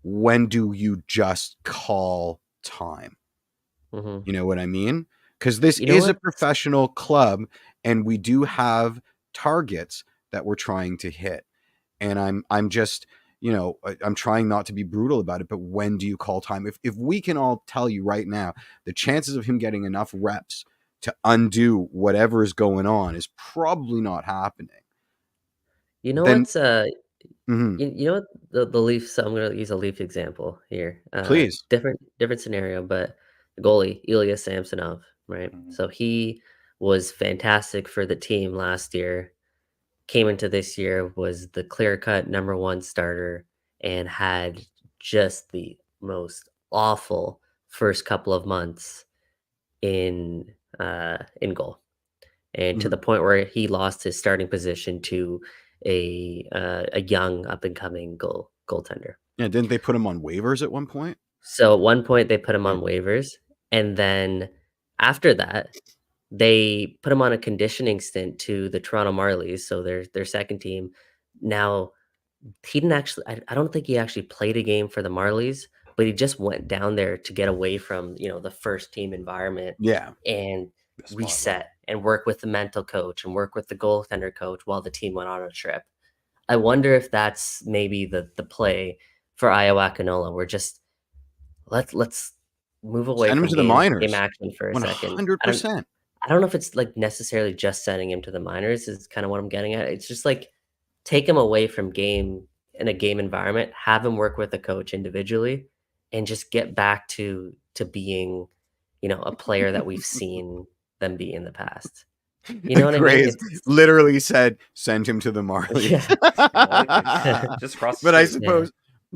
[SPEAKER 4] when do you just call time? You know what I mean? Because this is a professional club, and we do have targets that we're trying to hit. And I'm just, I'm trying not to be brutal about it, but when do you call time? If we can all tell you right now, the chances of him getting enough reps to undo whatever is going on is probably not happening. Mhm.
[SPEAKER 3] You know what the Leafs? So I'm gonna use a Leaf example here.
[SPEAKER 4] Please.
[SPEAKER 3] Different scenario, but the goalie Ilya Samsonov, right?
[SPEAKER 2] Mhm.
[SPEAKER 3] So he was fantastic for the team last year. Came into this year, was the clear cut number one starter, and had just the most awful first couple of months in goal, and to the
[SPEAKER 4] Mhm.
[SPEAKER 3] point where he lost his starting position to a young up and coming goaltender.
[SPEAKER 4] Yeah, didn't they put him on waivers at one point?
[SPEAKER 3] So at one point they put him
[SPEAKER 4] Yeah.
[SPEAKER 3] on waivers, and then after that they put him on a conditioning stint to the Toronto Marlies, so their second team. Now he didn't actually. I don't think he actually played a game for the Marlies, but he just went down there to get away from the first team environment
[SPEAKER 4] Yeah.
[SPEAKER 3] and
[SPEAKER 2] The spotlight.
[SPEAKER 3] reset and work with the mental coach and work with the goaltender coach while the team went on a trip. I wonder if that's maybe the play for Iowa Canola. We're just let's move away
[SPEAKER 4] Send him
[SPEAKER 3] from
[SPEAKER 4] to the
[SPEAKER 3] game
[SPEAKER 4] minors.
[SPEAKER 3] action for a second.
[SPEAKER 4] 100%.
[SPEAKER 3] I don't know if it's like necessarily just sending him to the minors is kind of what I'm getting at. It's just like take him away from game in a game environment, have him work with a coach individually, and just get back to being, a player that we've seen them be in the past. You know what I mean?
[SPEAKER 4] Grays literally said, "Send him to the Marlies."
[SPEAKER 3] Yeah.
[SPEAKER 2] Just cross the
[SPEAKER 4] But I
[SPEAKER 2] street.
[SPEAKER 4] suppose,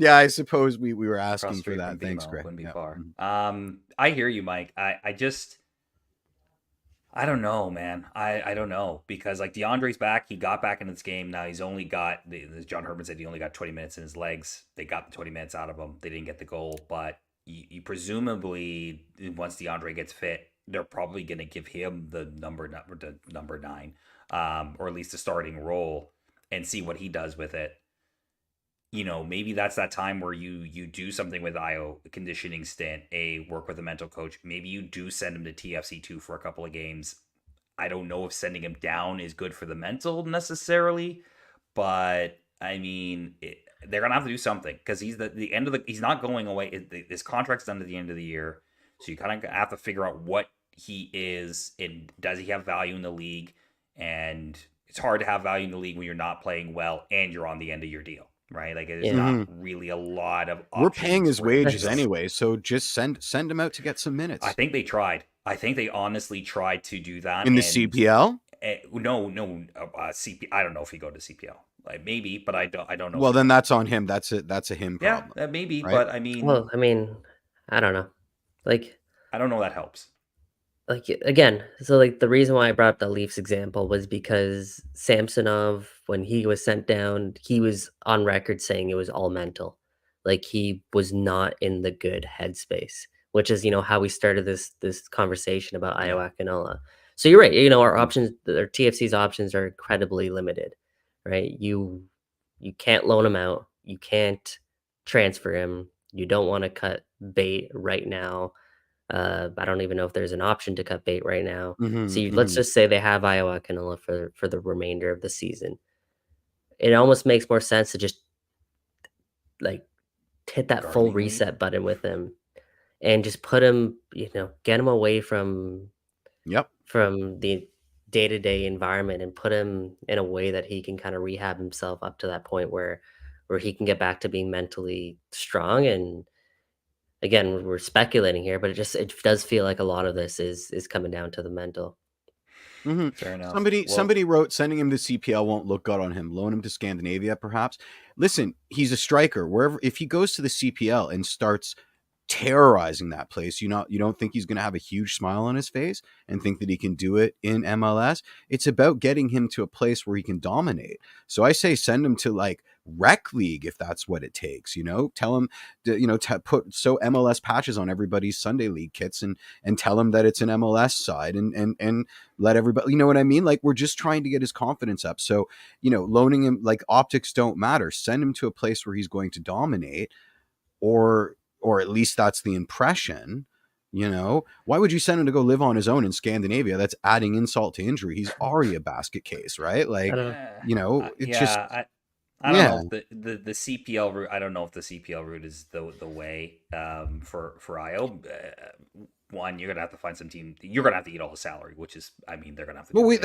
[SPEAKER 4] I suppose we were
[SPEAKER 2] Cross
[SPEAKER 4] asking for
[SPEAKER 2] street
[SPEAKER 4] that.
[SPEAKER 2] from
[SPEAKER 4] Thanks,
[SPEAKER 2] BMO
[SPEAKER 4] Gray.
[SPEAKER 2] wouldn't be
[SPEAKER 4] Yeah.
[SPEAKER 2] far.
[SPEAKER 4] Mhm.
[SPEAKER 2] I hear you, Mike. I don't know, man. I don't know because like DeAndre's back. He got back into this game. Now he's only got, as John Herman said, he only got 20 minutes in his legs. They got the 20 minutes out of him. They didn't get the goal, but you presumably once DeAndre gets fit, they're probably going to give him the number 9, or at least a starting role and see what he does with it. Maybe that's that time where you do something with IO conditioning stint, work with a mental coach. Maybe you do send him to TFC2 for a couple of games. I don't know if sending him down is good for the mental necessarily, but I mean, they're gonna have to do something because he's the end of he's not going away. His contract's done at the end of the year, so you kind of have to figure out what he is and does he have value in the league. And it's hard to have value in the league when you're not playing well and you're on the end of your deal. Right, like there's
[SPEAKER 3] Yeah.
[SPEAKER 2] not really a lot of.
[SPEAKER 4] We're paying his wages
[SPEAKER 3] That's-
[SPEAKER 4] anyway, so just send him out to get some minutes.
[SPEAKER 2] I think they tried. I think they honestly tried to do that
[SPEAKER 4] In the CPL.
[SPEAKER 2] No, CP. I don't know if he go to CPL. Like maybe, but I don't know.
[SPEAKER 4] Well, then that's on him. That's a him problem.
[SPEAKER 2] Yeah, maybe,
[SPEAKER 4] right?
[SPEAKER 2] but I mean,
[SPEAKER 3] well, I mean, I don't know. Like
[SPEAKER 2] I don't know that helps.
[SPEAKER 3] again, so like the reason why I brought up the Leafs example was because Samsonov, when he was sent down, he was on record saying it was all mental. Like he was not in the good headspace, which is how we started this conversation about
[SPEAKER 2] Yeah.
[SPEAKER 3] Iowa Canola. So you're right. Our options, our TFC's options are incredibly limited, right? You can't loan him out. You can't transfer him. You don't want to cut bait right now. I don't even know if there's an option to cut bait right now. So let's just say they have Iowa Canola for the remainder of the season. It almost makes more sense to just like hit that full
[SPEAKER 2] Gardening leave?
[SPEAKER 3] reset button with him and just put him, get him away from the day-to-day environment and put him in a way that he can kind of rehab himself up to that point where he can get back to being mentally strong. And again, we're speculating here, but it does feel like a lot of this is coming down to the mental.
[SPEAKER 2] Fair enough.
[SPEAKER 4] Somebody wrote, sending him to CPL won't look good on him. Loan him to Scandinavia, perhaps. Listen, he's a striker. If he goes to the CPL and starts terrorizing that place, you don't think he's going to have a huge smile on his face and think that he can do it in MLS? It's about getting him to a place where he can dominate. So I say send him to like rec league if that's what it takes. Tell him to put MLS patches on everybody's Sunday league kits and tell him that it's an MLS side and let everybody, you know what I mean? Like we're just trying to get his confidence up. So loaning him, like optics don't matter. Send him to a place where he's going to dominate, or at least that's the impression. Why would you send him to go live on his own in Scandinavia? That's adding insult to injury. He's already a basket case, right? Like, it's just.
[SPEAKER 2] I don't know if the CPL route. I don't know if the CPL route is the way for IO. One, you're gonna have to find some team. You're gonna have to eat all the salary, which is, I mean, they're gonna have to.
[SPEAKER 4] Well,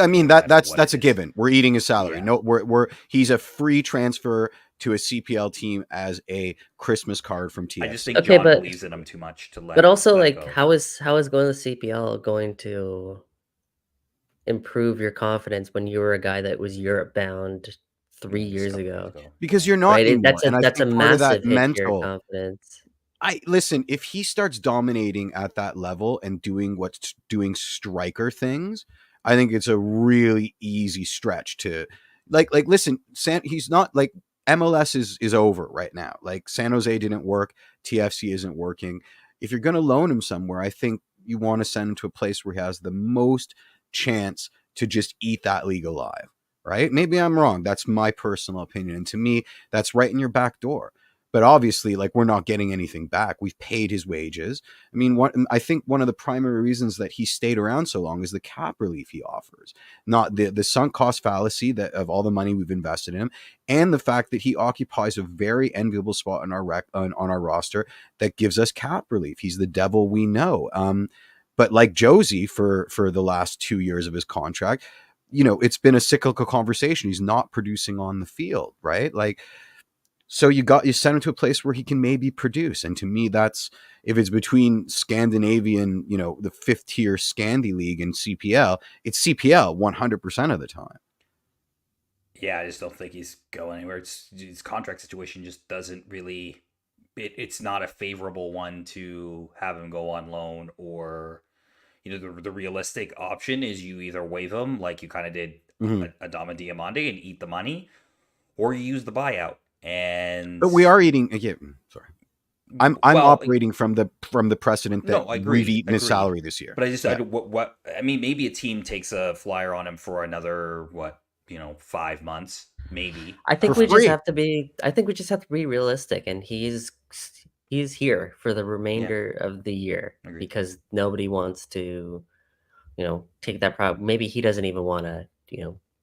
[SPEAKER 4] that's a given. We're eating his salary.
[SPEAKER 2] Yeah.
[SPEAKER 4] No, he's a free transfer to a CPL team as a Christmas card from TFC.
[SPEAKER 2] I just think
[SPEAKER 3] Okay,
[SPEAKER 2] John
[SPEAKER 3] but
[SPEAKER 2] believes in him too much to let.
[SPEAKER 3] But also,
[SPEAKER 2] let
[SPEAKER 3] like,
[SPEAKER 2] go.
[SPEAKER 3] how is going to CPL going to improve your confidence when you were a guy that was Europe bound 3
[SPEAKER 2] Just a
[SPEAKER 3] years
[SPEAKER 2] couple
[SPEAKER 3] ago?
[SPEAKER 4] Because you're not
[SPEAKER 3] Right?
[SPEAKER 4] anymore. And I
[SPEAKER 3] That's a
[SPEAKER 4] think part of that
[SPEAKER 3] massive hit to your
[SPEAKER 4] mental.
[SPEAKER 3] confidence.
[SPEAKER 4] Listen, if he starts dominating at that level and doing striker things, I think it's a really easy stretch to listen, he's not like MLS is over right now. Like San Jose didn't work, TFC isn't working. If you're going to loan him somewhere, I think you want to send him to a place where he has the most chance to just eat that league alive, right? Maybe I'm wrong. That's my personal opinion. And to me, that's right in your back door. But obviously, like, we're not getting anything back. We've paid his wages. I mean, I think one of the primary reasons that he stayed around so long is the cap relief he offers, not the sunk cost fallacy that of all the money we've invested in him, and the fact that he occupies a very enviable spot on our roster that gives us cap relief. He's the devil we know. But like Josie for the last 2 years of his contract, it's been a cyclical conversation. He's not producing on the field, right? Like. So you send him to a place where he can maybe produce. And to me, that's, if it's between Scandinavian, the 5th tier Scandi League and CPL, it's CPL 100% of the time.
[SPEAKER 2] Yeah, I just don't think he's going anywhere. His contract situation just doesn't really, it's not a favorable one to have him go on loan, or, the realistic option is you either waive him like you kind of did Adama Diamande and eat the money, or you use the buyout. But
[SPEAKER 4] we are eating. Sorry, I'm operating from the precedent that we've eaten his salary this year.
[SPEAKER 2] But I just I mean, maybe a team takes a flyer on him for another 5 months, maybe.
[SPEAKER 3] I think we just have to be. I think we just have to be realistic, and he's here for the remainder of the year. Agreed. Because nobody wants to, take that route. Maybe he doesn't even want to,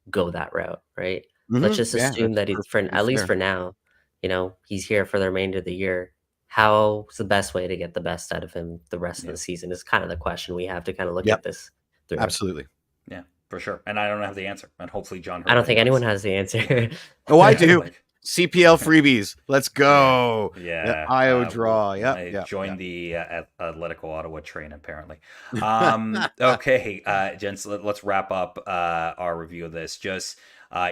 [SPEAKER 3] go that route, right? Let's just assume that he's at least for now, he's here for the remainder of the year. How's the best way to get the best out of him the rest of the season is kind of the question we have to kind of look at this through.
[SPEAKER 4] Absolutely.
[SPEAKER 2] Yeah, for sure. And I don't have the answer. And hopefully John.
[SPEAKER 3] I don't think anyone has the answer.
[SPEAKER 4] Oh, I do. CPL freebies. Let's go.
[SPEAKER 2] Yeah.
[SPEAKER 4] IO draw.
[SPEAKER 2] I joined the Atletico Ottawa train, apparently. Okay, gents, let's wrap up our review of this. Just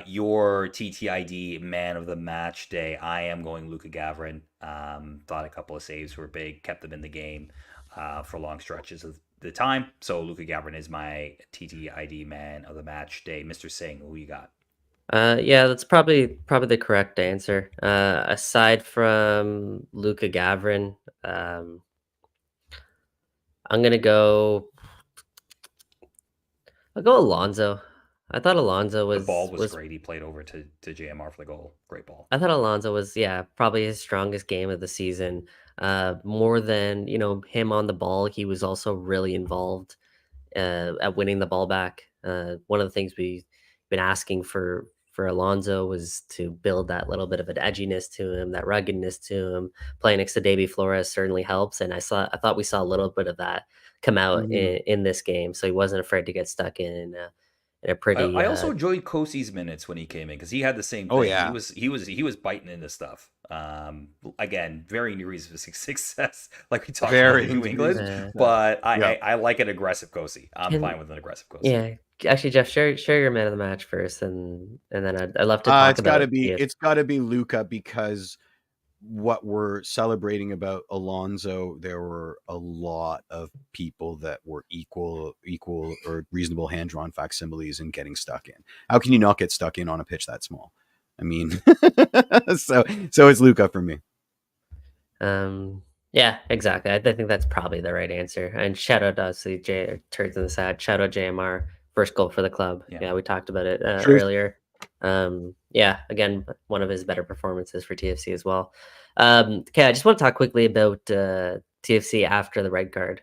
[SPEAKER 2] your TTID man of the match day. I am going Luka Gavrin. Thought a couple of saves were big, kept them in the game for long stretches of the time. So Luka Gavrin is my TTID man of the match day. Mr. Singh, who you got?
[SPEAKER 3] Yeah, that's probably the correct answer. Aside from Luka Gavrin, I'm gonna go. I'll go Alonso. I thought Alonso was.
[SPEAKER 2] The ball was great. He played over to JMR for the goal. Great ball.
[SPEAKER 3] I thought Alonso was probably his strongest game of the season. More than him on the ball, he was also really involved at winning the ball back. One of the things we've been asking for Alonso was to build that little bit of an edginess to him, that ruggedness to him. Playing next to Davy Flores certainly helps, and I thought we saw a little bit of that come out in this game. So he wasn't afraid to get stuck in a pretty.
[SPEAKER 2] I also enjoyed Kosi's minutes when he came in because he had the same thing.
[SPEAKER 4] Oh yeah,
[SPEAKER 2] he was biting into stuff. Again, varying degrees of success, like we talked about in New England. But I like an aggressive Kosi. I'm fine with an aggressive Kosi.
[SPEAKER 3] Yeah. Actually, Jeff, share your man of the match first, and then I'd love to talk about it.
[SPEAKER 4] It's got to be Luka, because what we're celebrating about Alonso, there were a lot of people that were equal or reasonable hand-drawn facsimiles in getting stuck in. How can you not get stuck in on a pitch that small? I mean, so it's Luka for me.
[SPEAKER 3] Yeah, exactly. I think that's probably the right answer. And shout out to Turds in the Side. Shout out JMR. First goal for the club. Yeah, we talked about it earlier. Again, one of his better performances for TFC as well. Okay, I just want to talk quickly about TFC after the red card.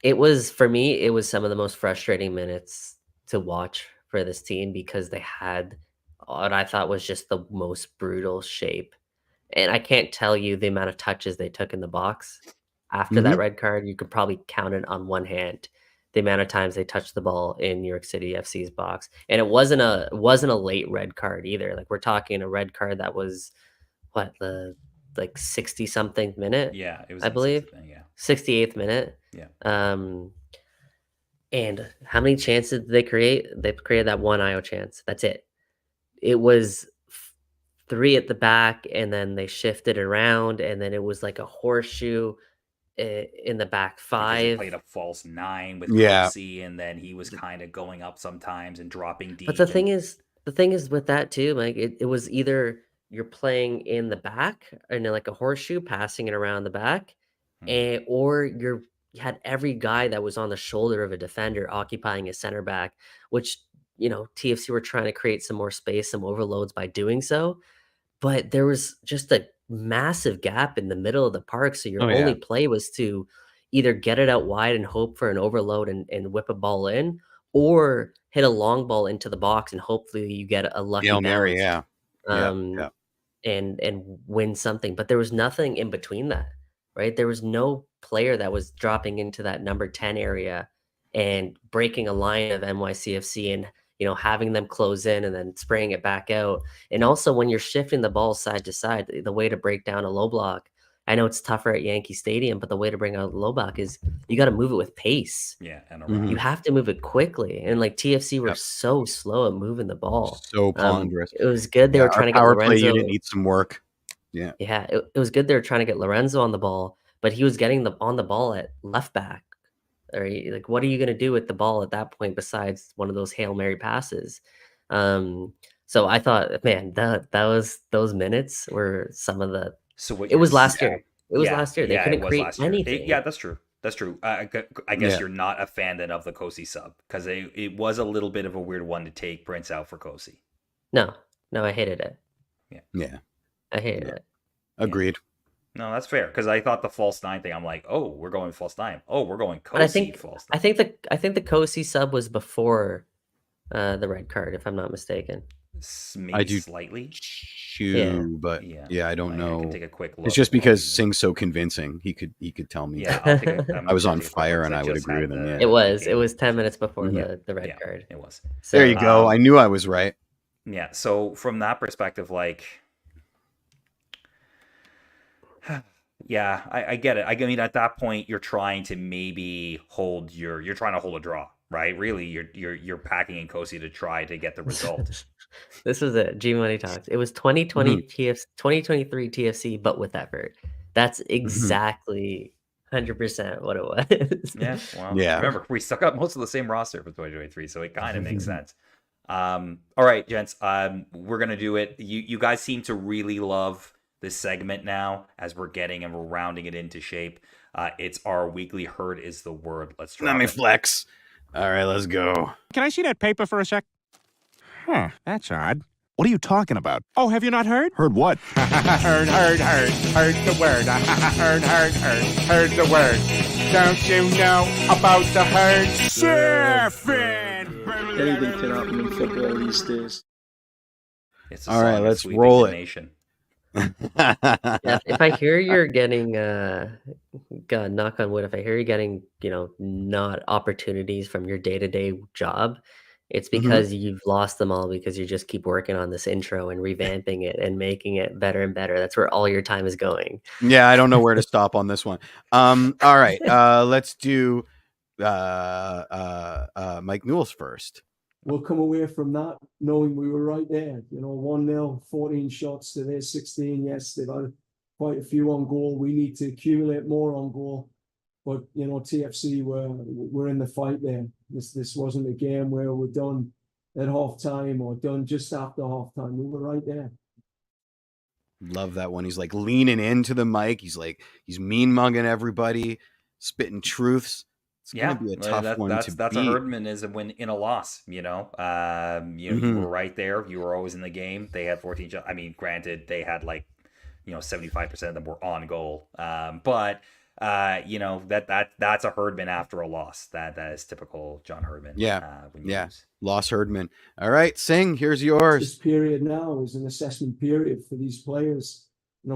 [SPEAKER 3] It was, for me, it was some of the most frustrating minutes to watch for this team because they had what I thought was just the most brutal shape. And I can't tell you the amount of touches they took in the box after that red card. You could probably count it on one hand. the amount of times they touched the ball in New York City FC's box. And it wasn't a late red card either. Like we're talking a red card that was what, the like 60 something minute?
[SPEAKER 2] Yeah, it was
[SPEAKER 3] I believe. 68th minute.
[SPEAKER 2] Yeah.
[SPEAKER 3] And how many chances did they create? They created that one IO chance. That's it. It was 3 at the back, and then they shifted around, and then it was like a horseshoe in the back
[SPEAKER 2] Because
[SPEAKER 3] 5.
[SPEAKER 2] they played a false 9 with
[SPEAKER 4] Yeah.
[SPEAKER 2] Kosi, and then he was kind of going up sometimes and dropping deep.
[SPEAKER 3] But the thing is with that too, like it was either you're playing in the back and like a horseshoe, passing it around the back, or you had every guy that was on the shoulder of a defender occupying a center back, which, TFC were trying to create some more space, some overloads by doing so. But there was just a massive gap in the middle of the park. So your only play was to either get it out wide and hope for an overload and whip a ball in, or hit a long ball into the box and hopefully you get a lucky
[SPEAKER 4] Hail Mary,
[SPEAKER 3] bounce.
[SPEAKER 4] yeah.
[SPEAKER 3] And win something. But there was nothing in between that, right? There was no player that was dropping into that number 10 area and breaking a line of NYCFC and having them close in and then spraying it back out. And also when you're shifting the ball side to side, the way to break down a low block, I know it's tougher at Yankee Stadium, but the way to bring out a low block is you got to move it with pace.
[SPEAKER 2] Yeah, and
[SPEAKER 4] Mhm.
[SPEAKER 3] You have to move it quickly. And like TFC were so slow at moving the ball.
[SPEAKER 4] So ponderous.
[SPEAKER 3] It was good. They were trying to get
[SPEAKER 4] power play
[SPEAKER 3] Lorenzo.
[SPEAKER 4] unit needs some work. Yeah.
[SPEAKER 3] Yeah, it was good they were trying to get Lorenzo on the ball, but he was getting on the ball at left back. Or like, what are you going to do with the ball at that point besides one of those Hail Mary passes? So I thought, man, those minutes were some of the.
[SPEAKER 2] So what
[SPEAKER 3] it was last
[SPEAKER 2] yeah.
[SPEAKER 3] year. It was last year. They couldn't create anything.
[SPEAKER 2] Yeah, that's true. That's true. I guess you're not a fan then of the Kosi sub because it was a little bit of a weird one to take Prince out for Kosi.
[SPEAKER 3] No, I hated it.
[SPEAKER 4] Yeah.
[SPEAKER 3] I hated it.
[SPEAKER 4] Agreed.
[SPEAKER 2] No, that's fair because I thought the false 9 thing. I'm like, oh, we're going false 9. Oh, we're going Kosi
[SPEAKER 3] But I think
[SPEAKER 2] false 9.
[SPEAKER 3] I think the Kosi sub was before the red card, if I'm not mistaken.
[SPEAKER 2] Maybe
[SPEAKER 4] I do
[SPEAKER 2] slightly.
[SPEAKER 4] But I don't know.
[SPEAKER 2] I can take a quick look.
[SPEAKER 4] It's just because Singh's so convincing. He could tell me.
[SPEAKER 2] Yeah, I'll take
[SPEAKER 4] I was on fire and I would agree with him. Yeah.
[SPEAKER 3] It was 10 minutes before the red card.
[SPEAKER 2] It was.
[SPEAKER 3] So,
[SPEAKER 4] there you go. I knew I was right.
[SPEAKER 2] Yeah. So from that perspective, like, yeah, I get it. I mean, at that point, you're trying to maybe you're trying to hold a draw, right? Really, you're packing in Kosi to try to get the result.
[SPEAKER 3] This was it. G Money Talks. It was 2020 2023 TFC, but with effort. That's exactly 100% what it was.
[SPEAKER 2] Yeah. Well, remember, we stuck up most of the same roster for 2023, so it kind of makes sense. All right, gents. We're gonna do it. You guys seem to really love this segment now as we're getting and we're rounding it into shape. It's our weekly Heard is the Word. Let's try.
[SPEAKER 4] Let me flex. All right, let's go.
[SPEAKER 1] Can I see that paper for a sec? Huh, that's odd. What are you talking about? Oh, have you not heard? Heard what? heard the word. heard the word. Don't you know about the herd? Surfing!
[SPEAKER 5] Anything can happen in football these days.
[SPEAKER 4] All right, let's roll it.
[SPEAKER 3] If I hear you're getting, God, knock on wood, if I hear you're getting, not opportunities from your day-to-day job, it's because you've lost them all because you just keep working on this intro and revamping it and making it better and better. That's where all your time is going.
[SPEAKER 4] Yeah, I don't know where to stop on this one. All right, let's do Mike Newell's first.
[SPEAKER 5] We'll come away from that knowing we were right there. 1-0, 14 shots to their 16. Yes, they've had quite a few on goal. We need to accumulate more on goal. But, TFC were in the fight there. This wasn't a game where we're done at halftime or done just after halftime. We were right there.
[SPEAKER 4] Love that one. He's like leaning into the mic. He's mean mugging everybody, spitting truths. It's gonna be a tough one to beat.
[SPEAKER 2] That's a Herdman is a win in a loss. You were right there. You were always in the game. They had 14 shots. I mean, granted, they had 75% of them were on goal. But that's a Herdman after a loss. That is typical John Herdman.
[SPEAKER 4] Loss Herdman. All right, Singh, here's yours.
[SPEAKER 5] This period now is an assessment period for these players.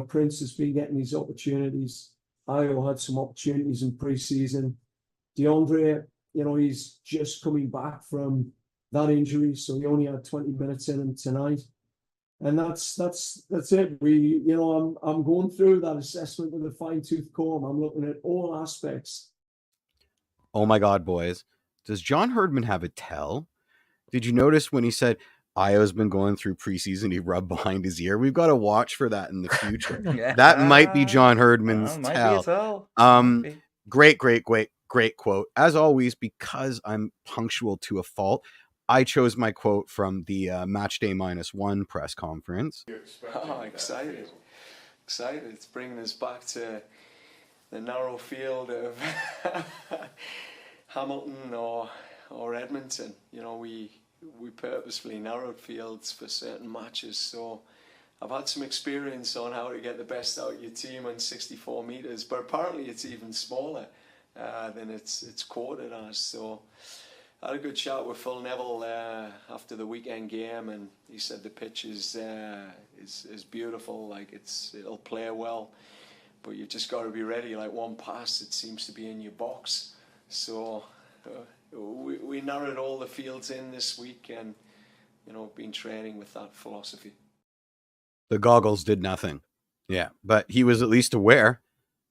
[SPEAKER 5] Prince has been getting these opportunities. Ayo had some opportunities in pre-season. DeAndre, he's just coming back from that injury, so he only had 20 minutes in him tonight. And that's it. I'm going through that assessment with a fine-tooth comb. I'm looking at all aspects.
[SPEAKER 4] Oh my God, boys. Does John Herdman have a tell? Did you notice when he said Io's been going through preseason, he rubbed behind his ear? We've got to watch for that in the future. That might be John Herdman's
[SPEAKER 2] might
[SPEAKER 4] tell.
[SPEAKER 2] Be a tell.
[SPEAKER 4] Great quote. As always, because I'm punctual to a fault, I chose my quote from the match day -1 press conference.
[SPEAKER 6] Oh, excited. It's bringing us back to the narrow field of Hamilton or Edmonton. We purposefully narrowed fields for certain matches, so I've had some experience on how to get the best out of your team on 64 meters, but apparently it's even smaller than it's quoted as. So I had a good chat with Phil Neville after the weekend game, and he said the pitch is beautiful, like it'll play well, but you've just got to be ready. Like one pass, it seems to be in your box. So we narrowed all the fields in this week, and been training with that philosophy.
[SPEAKER 4] The goggles did nothing. Yeah, but he was at least aware.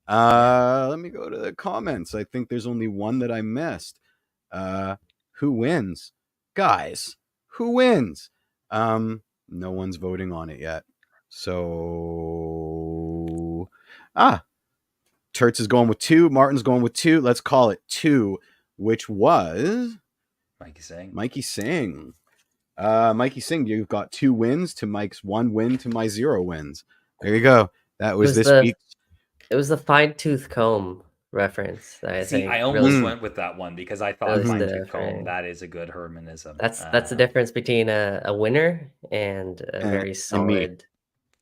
[SPEAKER 4] Let me go to the comments. I think there's only one that I missed. Who wins? Guys, who wins? No one's voting on it yet. So Turts is going with 2. Martin's going with 2. Let's call it 2, which was
[SPEAKER 2] Mikey Singh.
[SPEAKER 4] Mikey Singh, you've got 2 wins to Mike's 1 win to my 0 wins. There you go. That was this week.
[SPEAKER 3] It was the fine-tooth comb reference.
[SPEAKER 2] I almost went with that one because I thought fine-tooth comb, that is a good Hermanism.
[SPEAKER 3] That's the difference between a winner and a very solid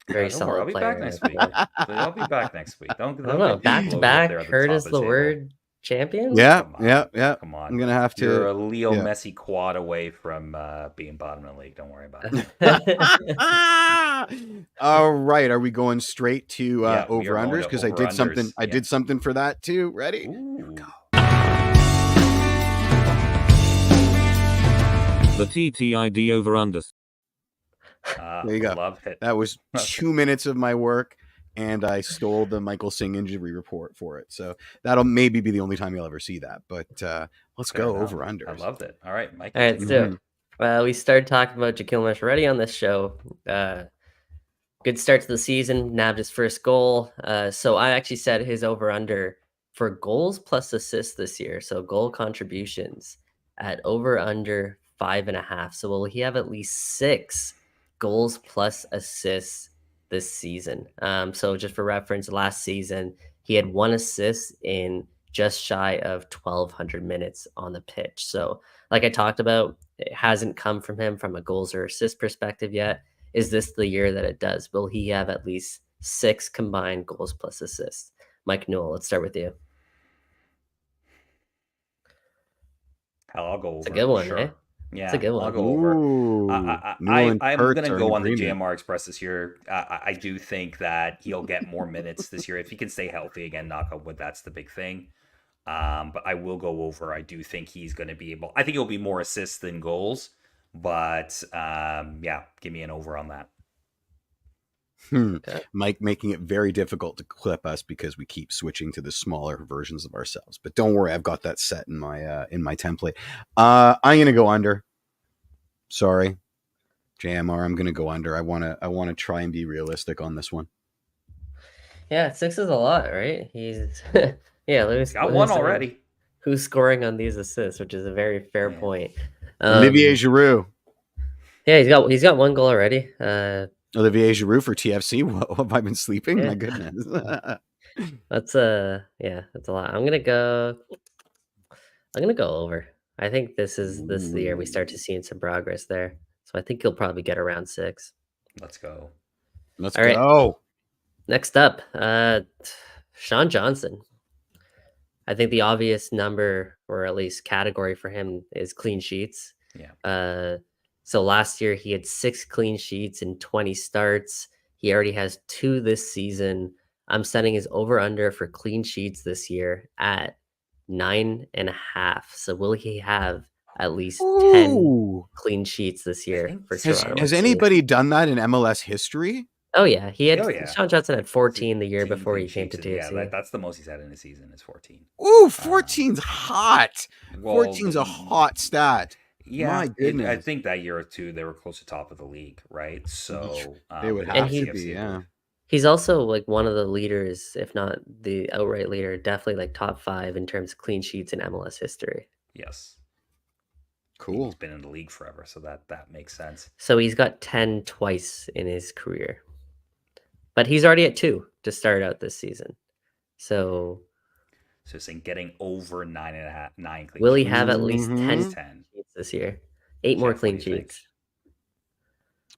[SPEAKER 3] player.
[SPEAKER 2] I'll be back next week. I'll be back next week. Don't
[SPEAKER 3] know. Back-to-back Hurt is the word champion?
[SPEAKER 4] Yeah.
[SPEAKER 2] Come on.
[SPEAKER 4] I'm going to have to.
[SPEAKER 2] You're a Leo Messi quad away from being bottom of the league. Don't worry about it.
[SPEAKER 4] All right. Are we going straight to over-unders? Because I did something. I did something for that too. Ready?
[SPEAKER 2] Ooh.
[SPEAKER 4] Here we go.
[SPEAKER 7] The TTID over-unders.
[SPEAKER 4] There you go.
[SPEAKER 2] Love it.
[SPEAKER 4] That was 2 minutes of my work, and I stole the Michael Singh injury report for it. So that'll maybe be the only time you'll ever see that. But let's go over-unders.
[SPEAKER 2] I loved it. All right, Mike.
[SPEAKER 3] All right, so we started talking about Jaquil Masharetti on this show. Good start to the season, nabbed his first goal. So I actually said his over-under for goals plus assists this year. So goal contributions at over-under 5.5. So will he have at least 6 goals plus assists this season? So just for reference, last season, he had 1 assist in just shy of 1,200 minutes on the pitch. So like I talked about, it hasn't come from him from a goals or assist perspective yet. Is this the year that it does? Will he have at least 6 combined goals plus assists? Mike Newell, let's start with you.
[SPEAKER 2] I'll go over.
[SPEAKER 3] It's a good one,
[SPEAKER 2] sure.
[SPEAKER 3] eh?
[SPEAKER 2] Yeah,
[SPEAKER 3] it's a good one.
[SPEAKER 2] I'll go over. I'm going to go on the
[SPEAKER 4] agreement.
[SPEAKER 2] JMR Express this year. I do think that he'll get more minutes this year if he can stay healthy again. Knock on wood, that's the big thing. But I will go over. I do think he's going to be able. I think it'll be more assists than goals. But give me an over on that.
[SPEAKER 4] Okay. Mike making it very difficult to clip us because we keep switching to the smaller versions of ourselves. But don't worry, I've got that set in my template. I'm gonna go under. Sorry, JMR, I'm gonna go under. I wanna try and be realistic on this one.
[SPEAKER 3] Yeah, 6 is a lot, right? He's Lewis
[SPEAKER 2] got 1 already.
[SPEAKER 3] Who's scoring on these assists, which is a very fair point.
[SPEAKER 4] Olivier Giroud.
[SPEAKER 3] Yeah, he's got 1 goal already.
[SPEAKER 4] Olivier Giroud for TFC. What have I been sleeping?
[SPEAKER 3] Yeah.
[SPEAKER 4] My goodness.
[SPEAKER 3] That's a lot. I'm gonna go over. I think this is the year we start to see some progress there. So I think he'll probably get around 6.
[SPEAKER 2] Let's go.
[SPEAKER 4] Let's
[SPEAKER 3] All
[SPEAKER 4] go.
[SPEAKER 3] Right. Next up, Sean Johnson. I think the obvious number, or at least category for him, is clean sheets.
[SPEAKER 2] Yeah.
[SPEAKER 3] So last year he had 6 clean sheets in 20 starts. He already has 2 this season. I'm setting his over-under for clean sheets this year at 9.5. So will he have at least 10
[SPEAKER 4] Ooh.
[SPEAKER 3] clean sheets this year
[SPEAKER 2] think
[SPEAKER 3] for
[SPEAKER 2] so.
[SPEAKER 3] Toronto?
[SPEAKER 4] Has
[SPEAKER 3] FC?
[SPEAKER 4] anybody done that in MLS history?
[SPEAKER 3] Oh yeah, he had
[SPEAKER 2] Oh, yeah.
[SPEAKER 3] Sean Johnson had 14 the year
[SPEAKER 2] 14
[SPEAKER 3] before he
[SPEAKER 2] clean
[SPEAKER 3] came to
[SPEAKER 2] sheets.
[SPEAKER 3] TFC.
[SPEAKER 2] Yeah, that's the most he's had in a season is 14.
[SPEAKER 4] Ooh, 14's hot.
[SPEAKER 2] Well,
[SPEAKER 4] 14's a hot stat.
[SPEAKER 2] Yeah,
[SPEAKER 4] My
[SPEAKER 2] I
[SPEAKER 4] goodness.
[SPEAKER 2] think that year or two they were close to top of the league, right? So
[SPEAKER 4] They would
[SPEAKER 2] with
[SPEAKER 4] have
[SPEAKER 3] to
[SPEAKER 2] NYCFC,
[SPEAKER 4] be,
[SPEAKER 2] I
[SPEAKER 4] yeah.
[SPEAKER 2] believe.
[SPEAKER 3] He's also like one of the leaders, if not the outright leader, definitely like top 5 in terms of clean sheets in MLS history.
[SPEAKER 2] Yes.
[SPEAKER 4] Cool.
[SPEAKER 2] He's been in the league forever, so that makes sense.
[SPEAKER 3] So he's got 10 twice in his career. But he's already at 2 to start out this season. So
[SPEAKER 2] saying getting over 9 clean
[SPEAKER 3] will he
[SPEAKER 2] sheets.
[SPEAKER 3] have at least
[SPEAKER 4] Mhm.
[SPEAKER 3] 10
[SPEAKER 2] 10.
[SPEAKER 3] sheets this year? 8 more
[SPEAKER 2] Jeff, what
[SPEAKER 3] clean
[SPEAKER 2] do you think?
[SPEAKER 3] sheets.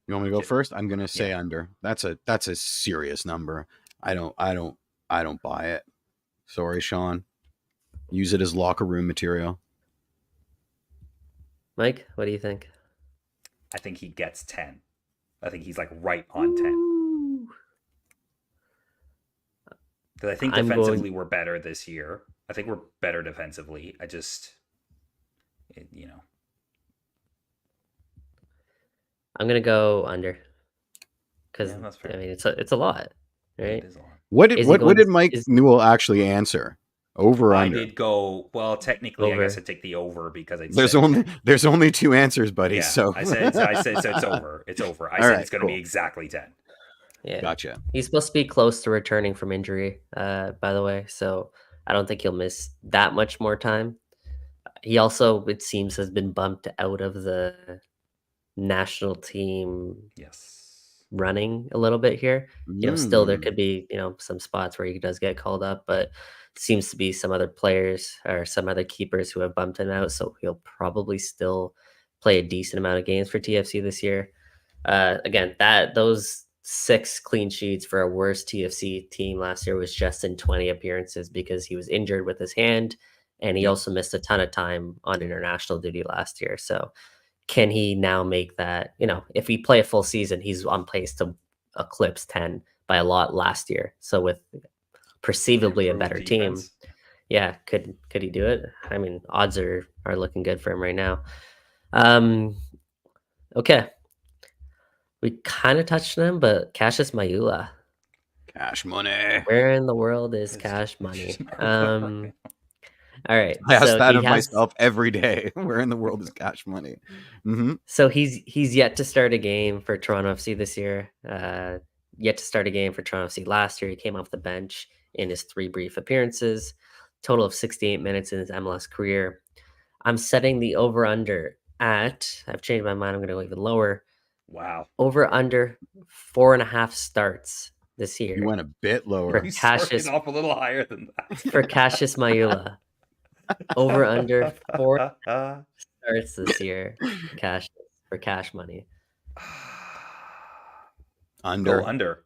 [SPEAKER 4] You want me to go
[SPEAKER 2] J-
[SPEAKER 4] first? I'm gonna say
[SPEAKER 2] yeah.
[SPEAKER 4] under. That's a serious number. I don't buy it. Sorry, Sean. Use it as locker room material.
[SPEAKER 3] Mike, what do you think?
[SPEAKER 2] I think he gets 10. I think he's like right on 10.
[SPEAKER 3] Ooh.
[SPEAKER 2] Because I think
[SPEAKER 3] I'm
[SPEAKER 2] defensively
[SPEAKER 3] going-
[SPEAKER 2] we're better this year. I think we're better defensively. I just,
[SPEAKER 3] I'm gonna go under. Because
[SPEAKER 2] Yeah, that's fair.
[SPEAKER 3] I mean it's a lot, right?
[SPEAKER 2] It is a lot.
[SPEAKER 4] What
[SPEAKER 3] Is he
[SPEAKER 4] what
[SPEAKER 3] going-
[SPEAKER 4] did Mike
[SPEAKER 3] is-
[SPEAKER 4] Newell actually answer? Over or
[SPEAKER 2] I
[SPEAKER 4] under?
[SPEAKER 2] did go, well, technically, I guess
[SPEAKER 3] Over.
[SPEAKER 2] I'd take the over because I
[SPEAKER 4] There's
[SPEAKER 2] said
[SPEAKER 4] only
[SPEAKER 2] 10.
[SPEAKER 4] there's only 2 answers, buddy.
[SPEAKER 2] Yeah,
[SPEAKER 4] So
[SPEAKER 2] I said so it's over. It's over. I
[SPEAKER 4] All
[SPEAKER 2] said
[SPEAKER 4] right,
[SPEAKER 2] it's going to be
[SPEAKER 4] cool.
[SPEAKER 2] exactly 10.
[SPEAKER 3] Yeah.
[SPEAKER 4] Gotcha.
[SPEAKER 3] He's supposed to be close to returning from injury, by the way. So I don't think he'll miss that much more time. He also, it seems, has been bumped out of the national team
[SPEAKER 2] Yes.
[SPEAKER 3] running a little bit here. Still there
[SPEAKER 4] Mm.
[SPEAKER 3] could be, some spots where he does get called up, but seems to be some other players or some other keepers who have bumped him out. So he'll probably still play a decent amount of games for TFC this year. Again, those 6 clean sheets for a worse TFC team last year was just in 20 appearances because he was injured with his hand, and he also missed a ton of time on international duty last year. So can he now make that, if we play a full season, he's on pace to eclipse 10 by a lot last year. So with perceivably a
[SPEAKER 2] Improved
[SPEAKER 3] better team,
[SPEAKER 2] defense.
[SPEAKER 3] yeah, could he do it? I mean, odds are looking good for him right now. Okay. We kind of touched on him, but Cassius Mayula.
[SPEAKER 4] Cash money.
[SPEAKER 3] Where in the world is cash money? All right.
[SPEAKER 4] I ask
[SPEAKER 3] so
[SPEAKER 4] that
[SPEAKER 3] he
[SPEAKER 4] of
[SPEAKER 3] has-
[SPEAKER 4] myself every day. Where in the world is cash money? Mm-hmm.
[SPEAKER 3] So he's yet to start a game for Toronto FC this year. Yet to start a game for Toronto FC last year. He came off the bench in his 3 brief appearances. Total of 68 minutes in his MLS career. I'm setting the over-under at, I've changed my mind, I'm going to go even lower.
[SPEAKER 2] Wow.
[SPEAKER 3] Over under 4.5 starts this year.
[SPEAKER 4] You went a bit lower.
[SPEAKER 3] For
[SPEAKER 2] You started
[SPEAKER 3] Cassius-
[SPEAKER 2] off a little higher than that.
[SPEAKER 3] for Cassius Mayula. Over under 4 starts this year. For cash money.
[SPEAKER 4] Under.
[SPEAKER 2] Go under.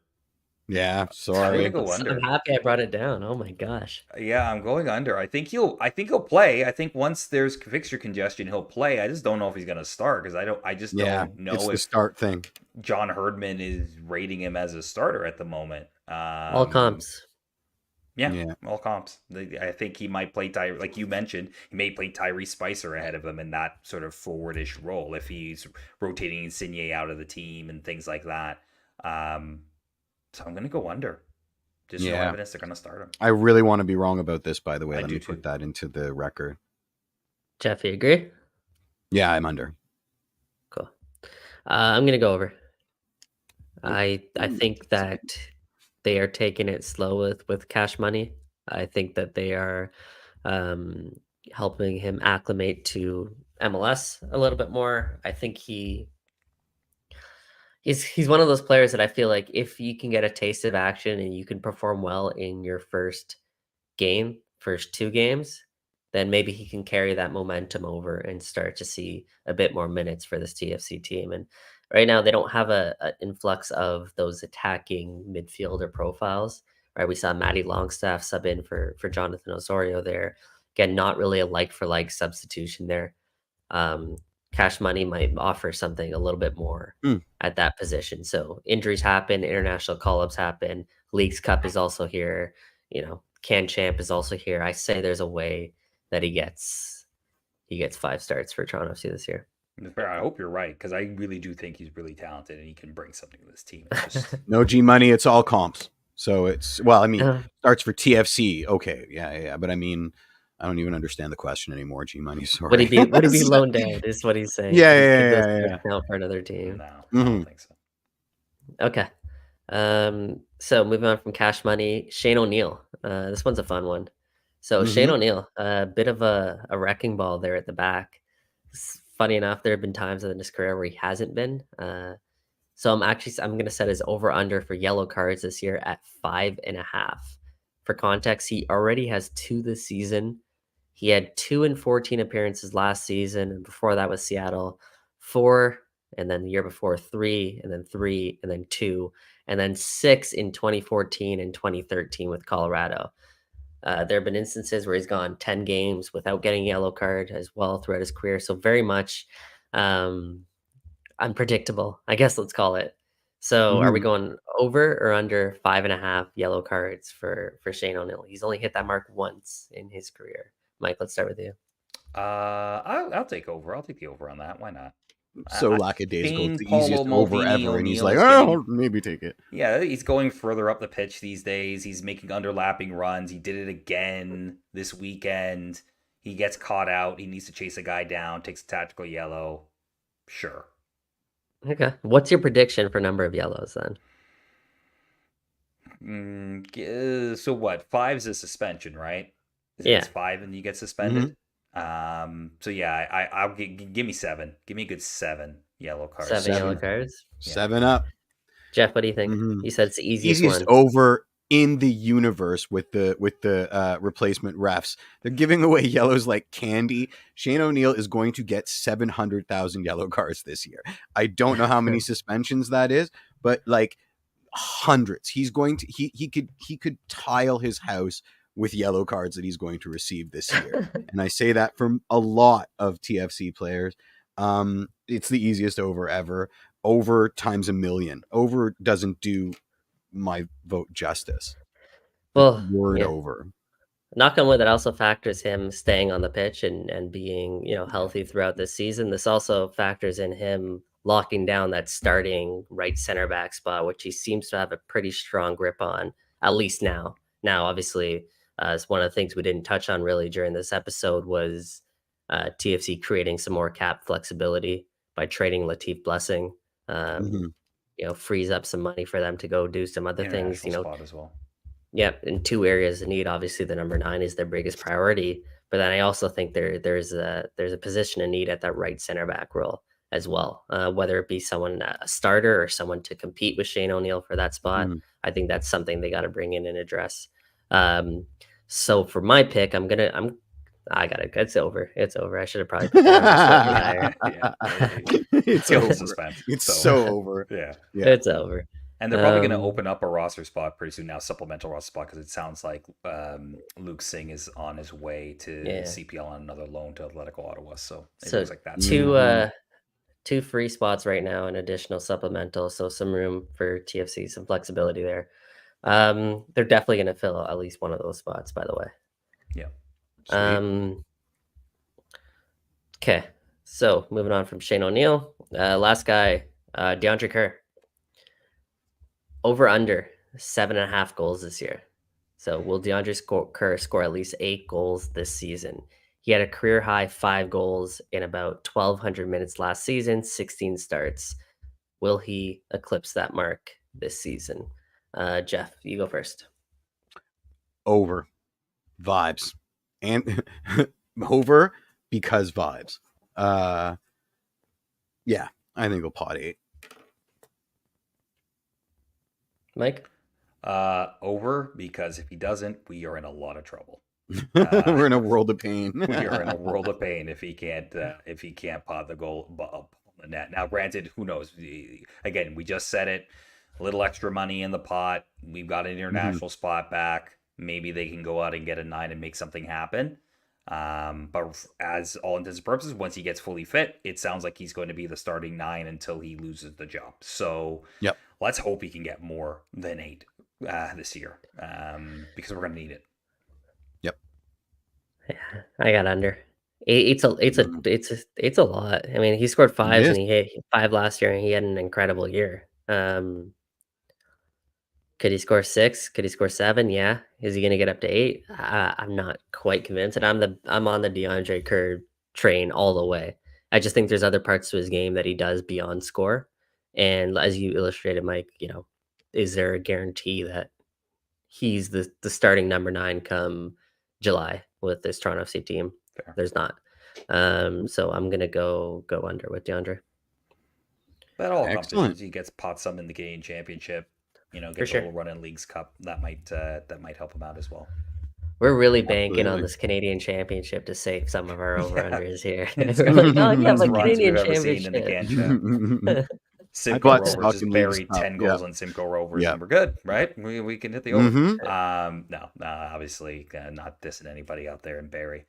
[SPEAKER 4] Yeah,
[SPEAKER 2] I'm
[SPEAKER 4] sorry.
[SPEAKER 2] gonna go under.
[SPEAKER 3] I'm happy I brought it down. Oh my gosh.
[SPEAKER 2] Yeah, I'm going under. I think he'll play. I think once there's fixture congestion, he'll play. I just don't know if he's gonna start because I just
[SPEAKER 4] Yeah,
[SPEAKER 2] don't know
[SPEAKER 4] it's the
[SPEAKER 2] if
[SPEAKER 4] start thing.
[SPEAKER 2] John Herdman is rating him as a starter at the moment.
[SPEAKER 3] All comps.
[SPEAKER 2] Yeah, all comps. I think he might play like you mentioned, he may play Tyrese Spicer ahead of him in that sort of forwardish role if he's rotating Insigne out of the team and things like that. So I'm gonna go under. Just no evidence they're gonna start him.
[SPEAKER 4] I really want to be wrong about this, by the way.
[SPEAKER 2] I
[SPEAKER 4] Let
[SPEAKER 2] do
[SPEAKER 4] me
[SPEAKER 2] too.
[SPEAKER 4] put that into the record.
[SPEAKER 3] Jeff, you agree?
[SPEAKER 4] Yeah, I'm under.
[SPEAKER 3] Cool. I'm gonna go over. I think that they are taking it slow with cash money. I think that they are helping him acclimate to MLS a little bit more. I think he's one of those players that I feel like if you can get a taste of action and you can perform well in your first 2 games, then maybe he can carry that momentum over and start to see a bit more minutes for this TFC team. And right now they don't have an influx of those attacking midfielder profiles, right? We saw Matty Longstaff sub in for Jonathan Osorio there. Again, not really a like-for-like substitution there. Cash money might offer something a little bit more at that position. So injuries happen, international call-ups happen, Leagues Cup is also here, Can Champ is also here. I say there's a way that he gets 5 starts for Toronto FC this year.
[SPEAKER 2] I hope you're right, because I really do think he's really talented and he can bring something to this team. It's just
[SPEAKER 4] No G Money, it's all comps. So it's, well, I mean,
[SPEAKER 3] Uh,
[SPEAKER 4] starts for TFC. Okay, yeah. But I mean, I don't even understand the question anymore. G Money, sorry.
[SPEAKER 3] would he be loaned out? Is what he's saying.
[SPEAKER 4] Yeah,
[SPEAKER 3] Could those
[SPEAKER 4] yeah.
[SPEAKER 3] starts count for another team?
[SPEAKER 2] no, I
[SPEAKER 4] Mhm.
[SPEAKER 2] don't think so.
[SPEAKER 3] Okay. So moving on from cash money, Shane O'Neill. This one's a fun one. So Shane
[SPEAKER 4] Mhm.
[SPEAKER 3] O'Neill, a bit of a wrecking ball there at the back. Funny enough, there have been times in his career where he hasn't been. So I'm gonna set his over under for yellow cards this year at 5.5. For context, he already has 2 this season. He had 2 in 14 appearances last season, and before that was Seattle, 4, and then the year before 3, and then 3, and then 2, and then 6 in 2014 and 2013 with Colorado. There have been instances where he's gone 10 games without getting a yellow card as well throughout his career. So very much um, unpredictable, I guess let's call it. So are we
[SPEAKER 4] Mhm.
[SPEAKER 3] going over or under 5.5 yellow cards for Shane O'Neill? He's only hit that mark once in his career. Mike, let's start with you.
[SPEAKER 2] I'll take over. I'll take the over on that. Why not?
[SPEAKER 4] So
[SPEAKER 2] I
[SPEAKER 4] lackadaisical. It's
[SPEAKER 2] think
[SPEAKER 4] the easiest
[SPEAKER 2] Paulo
[SPEAKER 4] over
[SPEAKER 2] Maldini
[SPEAKER 4] ever. And he's
[SPEAKER 2] O'Neill
[SPEAKER 4] like,
[SPEAKER 2] is
[SPEAKER 4] oh,
[SPEAKER 2] getting,
[SPEAKER 4] I'll maybe take it.
[SPEAKER 2] yeah, he's going further up the pitch these days. He's making underlapping runs. He did it again this weekend. He gets caught out. He needs to chase a guy down, takes a tactical yellow. Sure.
[SPEAKER 3] Okay. What's your prediction for number of yellows then?
[SPEAKER 2] So what? 5's a suspension, right?
[SPEAKER 3] Yeah.
[SPEAKER 2] It's 5 and you get suspended. So yeah, I'll give me 7. Give me a good 7 yellow cards.
[SPEAKER 3] 7 yellow
[SPEAKER 4] 7.
[SPEAKER 3] cards.
[SPEAKER 4] 7 up.
[SPEAKER 3] Jeff, what do you think?
[SPEAKER 4] Mhm.
[SPEAKER 3] You said it's the easiest
[SPEAKER 4] Easiest
[SPEAKER 3] one.
[SPEAKER 4] over in the universe with the replacement refs. They're giving away yellows like candy. Shane O'Neill is going to get 700,000 yellow cards this year. I don't know how many suspensions that is, but like hundreds. He's going to he could tile his house with yellow cards that he's going to receive this year. And I say that from a lot of TFC players. It's the easiest over ever. Over times a million. Over doesn't do my vote justice.
[SPEAKER 3] Well,
[SPEAKER 4] Word
[SPEAKER 3] yeah.
[SPEAKER 4] over.
[SPEAKER 3] Knock on wood, that also factors him staying on the pitch and being, healthy throughout this season. This also factors in him locking down that starting right center back spot, which he seems to have a pretty strong grip on, at least now. Now, obviously, it's one of the things we didn't touch on really during this episode was TFC creating some more cap flexibility by trading Latif Blessing.
[SPEAKER 4] Mhm.
[SPEAKER 3] Frees up some money for them to go do some other things.
[SPEAKER 2] International spot as well.
[SPEAKER 3] Yeah, in 2 areas of need. Obviously, the number 9 is their biggest priority, but then I also think there's a position of need at that right center back role as well. Whether it be someone a starter or someone to compete with Shane O'Neill for that spot,
[SPEAKER 4] Mhm.
[SPEAKER 3] I think that's something they got to bring in and address. So for my pick, I got it. It's over. It's over. I should have probably put that number slightly higher.
[SPEAKER 4] It's
[SPEAKER 2] Kill the
[SPEAKER 4] over.
[SPEAKER 2] suspense.
[SPEAKER 4] It's
[SPEAKER 2] So-
[SPEAKER 4] so over.
[SPEAKER 2] Yeah.
[SPEAKER 4] Yeah.
[SPEAKER 3] It's over.
[SPEAKER 2] And they're probably going to open up a roster spot pretty soon now, supplemental roster spot, because it sounds like Luke Singh is on his way to
[SPEAKER 3] Yeah.
[SPEAKER 2] CPL on another loan to Atletico Ottawa. So it
[SPEAKER 3] So
[SPEAKER 2] looks like that's
[SPEAKER 3] two free spots right now, an additional supplemental, so some room for TFC, some flexibility there. They're definitely going to fill at least one of those spots, by the way.
[SPEAKER 2] yeah.
[SPEAKER 3] Okay, so moving on from Shane O'Neill, last guy, DeAndre Kerr. Over under 7.5 goals this year. So will DeAndre Kerr score at least 8 goals this season? He had a career high 5 goals in about 1,200 minutes last season, 16 starts. Will he eclipse that mark this season? Jeff, you go first.
[SPEAKER 4] Over. Vibes. And over because vibes. Yeah, I think we'll pot 8.
[SPEAKER 3] Mike?
[SPEAKER 2] Over, because if he doesn't, we are in a lot of trouble.
[SPEAKER 4] We're in a world of pain.
[SPEAKER 2] We are in a world of pain if he can't pot the goal up on the net. Now, granted, who knows? Again, we just said it. A little extra money in the pot. We've got an international spot back. Maybe they can go out and get a 9 and make something happen. But as all intents and purposes, once he gets fully fit, it sounds like he's going to be the starting 9 until he loses the job. So
[SPEAKER 4] Yep.
[SPEAKER 2] Let's hope he can get more than 8 this year, because we're going to need it.
[SPEAKER 4] Yep.
[SPEAKER 3] Yeah, I got under. It's
[SPEAKER 4] Mm.
[SPEAKER 3] it's a lot. I mean, he scored
[SPEAKER 4] It
[SPEAKER 3] fives
[SPEAKER 4] is.
[SPEAKER 3] and he hit 5 last year, and he had an incredible year. Could he score 6? Could he score 7? Yeah. Is he gonna get up to 8? I'm not quite convinced, and I'm on the DeAndre Kerr train all the way. I just think there's other parts to his game that he does beyond score, and as you illustrated, Mike, is there a guarantee that he's the starting number 9 come July with this Toronto FC team?
[SPEAKER 2] Fair.
[SPEAKER 3] There's not. So I'm gonna go under with DeAndre.
[SPEAKER 2] But all
[SPEAKER 4] Excellent.
[SPEAKER 2] competitions, he gets pot some in the Canadian Championship.
[SPEAKER 3] For
[SPEAKER 2] Gets a
[SPEAKER 3] sure.
[SPEAKER 2] little run in Leagues Cup. That might help him out as well.
[SPEAKER 3] We're really banking on
[SPEAKER 4] Absolutely.
[SPEAKER 3] this Canadian Championship to save some of our
[SPEAKER 2] Yeah.
[SPEAKER 3] over-unders here.
[SPEAKER 2] It's
[SPEAKER 3] We're
[SPEAKER 2] gonna
[SPEAKER 3] like,
[SPEAKER 2] be
[SPEAKER 3] "Oh,
[SPEAKER 2] the
[SPEAKER 3] yeah,
[SPEAKER 2] best
[SPEAKER 3] but
[SPEAKER 2] runs
[SPEAKER 3] Canadian
[SPEAKER 2] we've ever seen in the
[SPEAKER 3] Championship."
[SPEAKER 2] Can Show. Simcoe
[SPEAKER 4] got
[SPEAKER 2] Rovers
[SPEAKER 4] stuck
[SPEAKER 2] is
[SPEAKER 4] in Leagues
[SPEAKER 2] buried
[SPEAKER 4] Cup.
[SPEAKER 2] 10
[SPEAKER 4] Yeah.
[SPEAKER 2] goals on Simcoe Rovers,
[SPEAKER 4] Yeah.
[SPEAKER 2] and we're good, right? We can hit the over.
[SPEAKER 4] Mm-hmm.
[SPEAKER 2] No, obviously not dissing anybody out there in Barrie.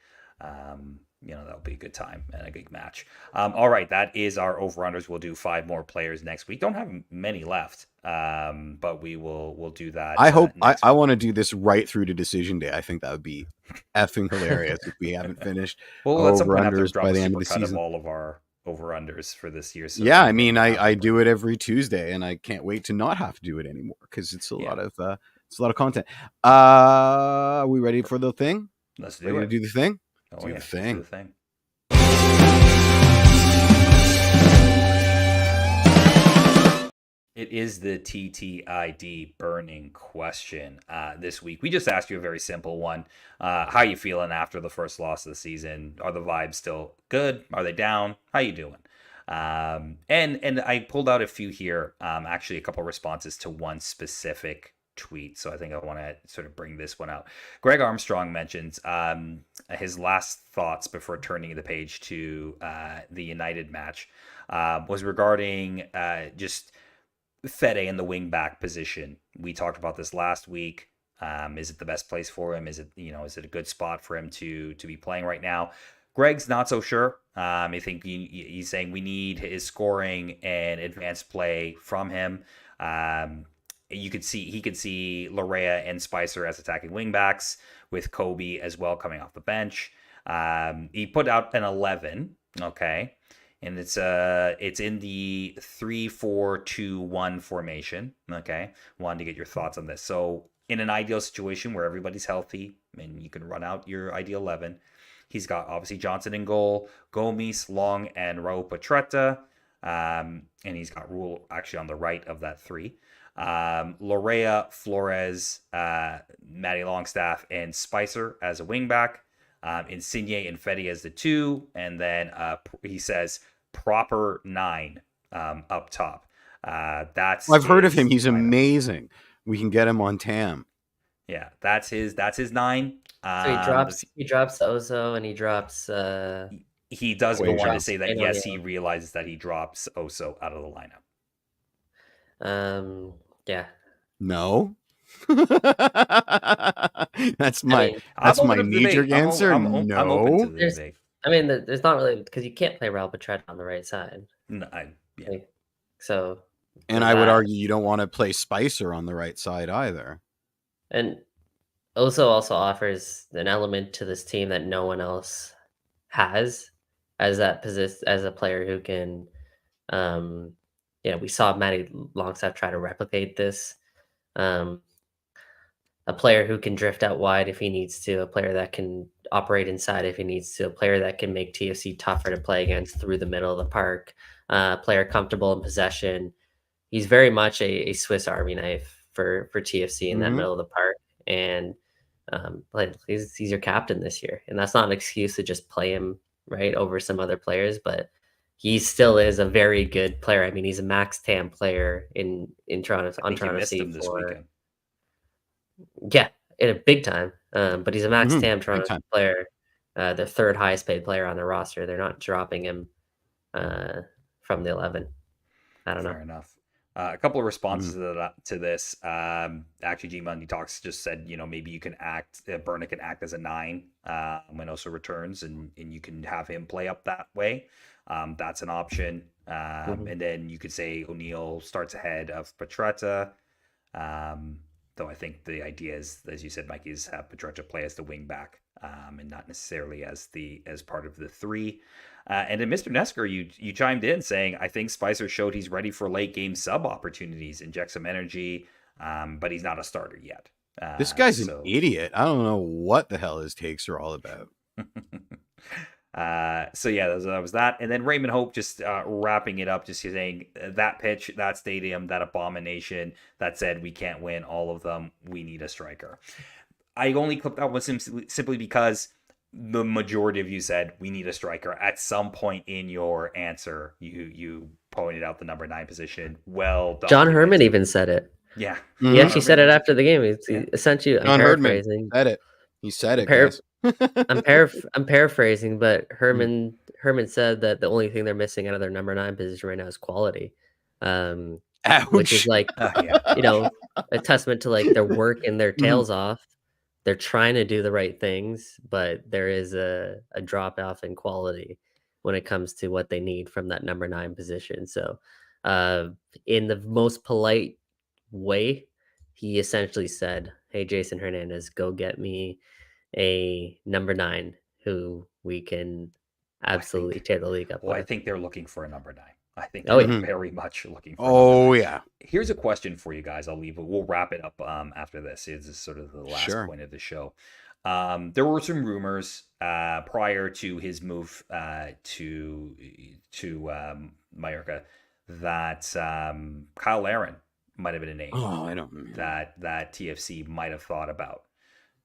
[SPEAKER 2] That'll be a good time and a good match. All right, that is our over-unders. We'll do 5 more players next week. Don't have many left, but we'll do that.
[SPEAKER 4] I hope
[SPEAKER 2] next
[SPEAKER 4] I
[SPEAKER 2] week.
[SPEAKER 4] want to do this right through to decision day. I think that would be effing hilarious if we haven't finished
[SPEAKER 2] We'll at some point have to
[SPEAKER 4] over-unders
[SPEAKER 2] drop
[SPEAKER 4] by
[SPEAKER 2] a
[SPEAKER 4] the end of the
[SPEAKER 2] supercut of
[SPEAKER 4] season.
[SPEAKER 2] all of our over-unders for this year. So
[SPEAKER 4] Yeah,
[SPEAKER 2] we
[SPEAKER 4] I mean,
[SPEAKER 2] can
[SPEAKER 4] I do it every Tuesday, and I can't wait to not have to do it anymore because it's a lot of content. Are we ready for the thing?
[SPEAKER 2] Let's do
[SPEAKER 4] Ready
[SPEAKER 2] it.
[SPEAKER 4] to do the thing?
[SPEAKER 2] Oh,
[SPEAKER 4] Do
[SPEAKER 2] yeah,
[SPEAKER 4] the
[SPEAKER 2] let's
[SPEAKER 4] thing.
[SPEAKER 2] do the thing. It is the TTID burning question this week. We just asked you a very simple one. How you feeling after the first loss of the season? Are the vibes still good? Are they down? How you doing? And I pulled out a few here, actually a couple responses to one specific tweet. So I think I want to sort of bring this one out. Greg Armstrong mentions his last thoughts before turning the page to the United match was regarding just Fede in the wing back position. We talked about this last week. Is it the best place for him? Is it a good spot for him to be playing right now? Greg's not so sure. I think he's saying we need his scoring and advanced play from him. He could see Larea and Spicer as attacking wingbacks with Kobe as well coming off the bench. He put out an 11. Okay. And it's in the 3-4-2-1 formation. Okay, wanted to get your thoughts on this. So in an ideal situation where everybody's healthy and you can run out your ideal 11, he's got obviously Johnson in goal, Gomes, Long, and Raul Petretta, and he's got Rule actually on the right of that 3. Larea, Flores, Matty Longstaff, and Spicer as a wingback. Insigne and Fede as the 2, and then he says proper 9 up top.
[SPEAKER 4] I've heard of him. He's
[SPEAKER 2] lineup.
[SPEAKER 4] amazing. We can get him on TAM.
[SPEAKER 2] Yeah, that's his 9.
[SPEAKER 3] So he drops Ozo and he drops.
[SPEAKER 2] He does
[SPEAKER 4] Wait,
[SPEAKER 2] go on to
[SPEAKER 3] drops
[SPEAKER 2] say that
[SPEAKER 3] O'Neal.
[SPEAKER 2] yes, he realizes that he drops Oso out of the lineup.
[SPEAKER 3] Yeah.
[SPEAKER 4] No. That's
[SPEAKER 3] I mean,
[SPEAKER 4] my knee-jerk answer.
[SPEAKER 2] I'm open
[SPEAKER 4] No.
[SPEAKER 2] to the debate.
[SPEAKER 3] I mean, there's not really because you can't play Raul Petretta on the right side.
[SPEAKER 2] No, yeah.
[SPEAKER 3] So.
[SPEAKER 4] And I would argue you don't want to play Spicer on the right side either.
[SPEAKER 3] And Ozo also offers an element to this team that no one else has as a player who can. We saw Matty Longstaff try to replicate this. A player who can drift out wide if he needs to, a player that can operate inside if he needs to, a player that can make TFC tougher to play against through the middle of the park, a player comfortable in possession. He's very much a Swiss Army knife for TFC in that middle of the park. And he's your captain this year. And that's not an excuse to just play him right over some other players, but he still is a very good player. I mean, he's a max TAM player in Toronto on Toronto FC
[SPEAKER 2] this weekend.
[SPEAKER 3] Yeah, in a big time. But he's a max TAM Toronto player, the 3rd highest paid player on the roster. They're not dropping him from the 11. I don't know.
[SPEAKER 2] Fair enough. A couple of responses to this. Actually, G Money Talks just said, maybe you can Berna can act as a 9 when Oso returns, and you can have him play up that way. That's an option. And then you could say O'Neal starts ahead of Petretta. Though I think the idea is, as you said, Mike, is have Petrarca play as the wing back, and not necessarily as part of the three. And then Mr. Nesker, you chimed in saying, I think Spicer showed he's ready for late game sub opportunities, inject some energy, but he's not a starter yet.
[SPEAKER 4] This guy's an idiot. I don't know what the hell his takes are all about.
[SPEAKER 2] So yeah, that was that. And then Raymond Hope just wrapping it up, just saying that pitch, that stadium, that abomination, that said we can't win all of them. We need a striker. I only clipped that one simply because the majority of you said we need a striker. At some point in your answer, you pointed out the number 9 position. Well done.
[SPEAKER 3] John Herman even said it.
[SPEAKER 2] Yeah.
[SPEAKER 3] He actually said it after the game. He essentially,
[SPEAKER 4] John Herman said it. He said it, guys.
[SPEAKER 3] I'm paraphrasing, but Herman said that the only thing they're missing out of their number 9 position right now is quality, which is like a testament to like they're working their tails off. They're trying to do the right things, but there is a drop off in quality when it comes to what they need from that number 9 position. So, in the most polite way, he essentially said, "Hey, Jason Hernandez, go get me a number 9 who we can absolutely tear the league up with."
[SPEAKER 2] I think they're looking for a number 9. I think they're very much looking for
[SPEAKER 4] a number 9.
[SPEAKER 2] Here's a question for you guys. We'll wrap it up after this. This is sort of the last point of the show. There were some rumors prior to his move to Mallorca that Kyle Larin might have been a name that TFC might have thought about.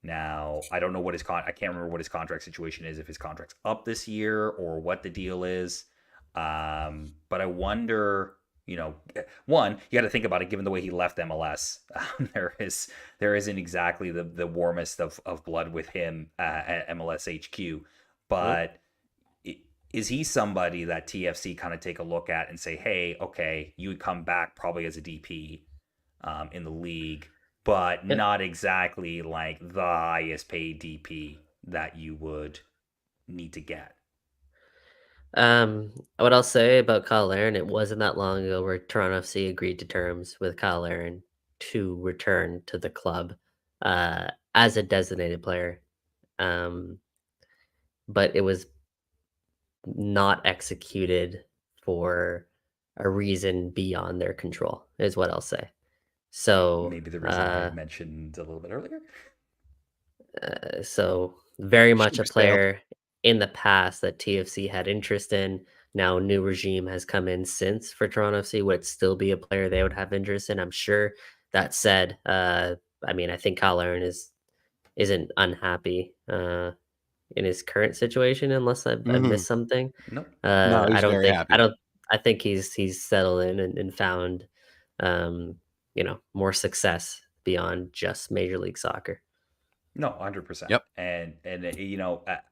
[SPEAKER 2] Now, I don't know what I can't remember what his contract situation is, if his contract's up this year or what the deal is. But I wonder, one, you got to think about it, given the way he left MLS. There isn't exactly the warmest of blood with him at MLS HQ. But is he somebody that TFC kind of take a look at and say, hey, okay, you would come back probably as a DP in the league, but not exactly like the highest paid DP that you would need to get?
[SPEAKER 3] What I'll say about Kyle Larin, it wasn't that long ago where Toronto FC agreed to terms with Kyle Larin to return to the club as a designated player. But it was not executed for a reason beyond their control, is what I'll say. So
[SPEAKER 2] maybe the reason I mentioned a little bit earlier.
[SPEAKER 3] So very much a player in the past that TFC had interest in. Now new regime has come in since for Toronto FC. Would it still be a player they would have interest in? I'm sure. That said, I think Kyle Larin isn't unhappy in his current situation, unless I've missed something.
[SPEAKER 2] No,
[SPEAKER 3] I don't think happy. I think he's settled in and found more success beyond just Major League Soccer.
[SPEAKER 2] No, 100%.
[SPEAKER 4] Yep.
[SPEAKER 2] And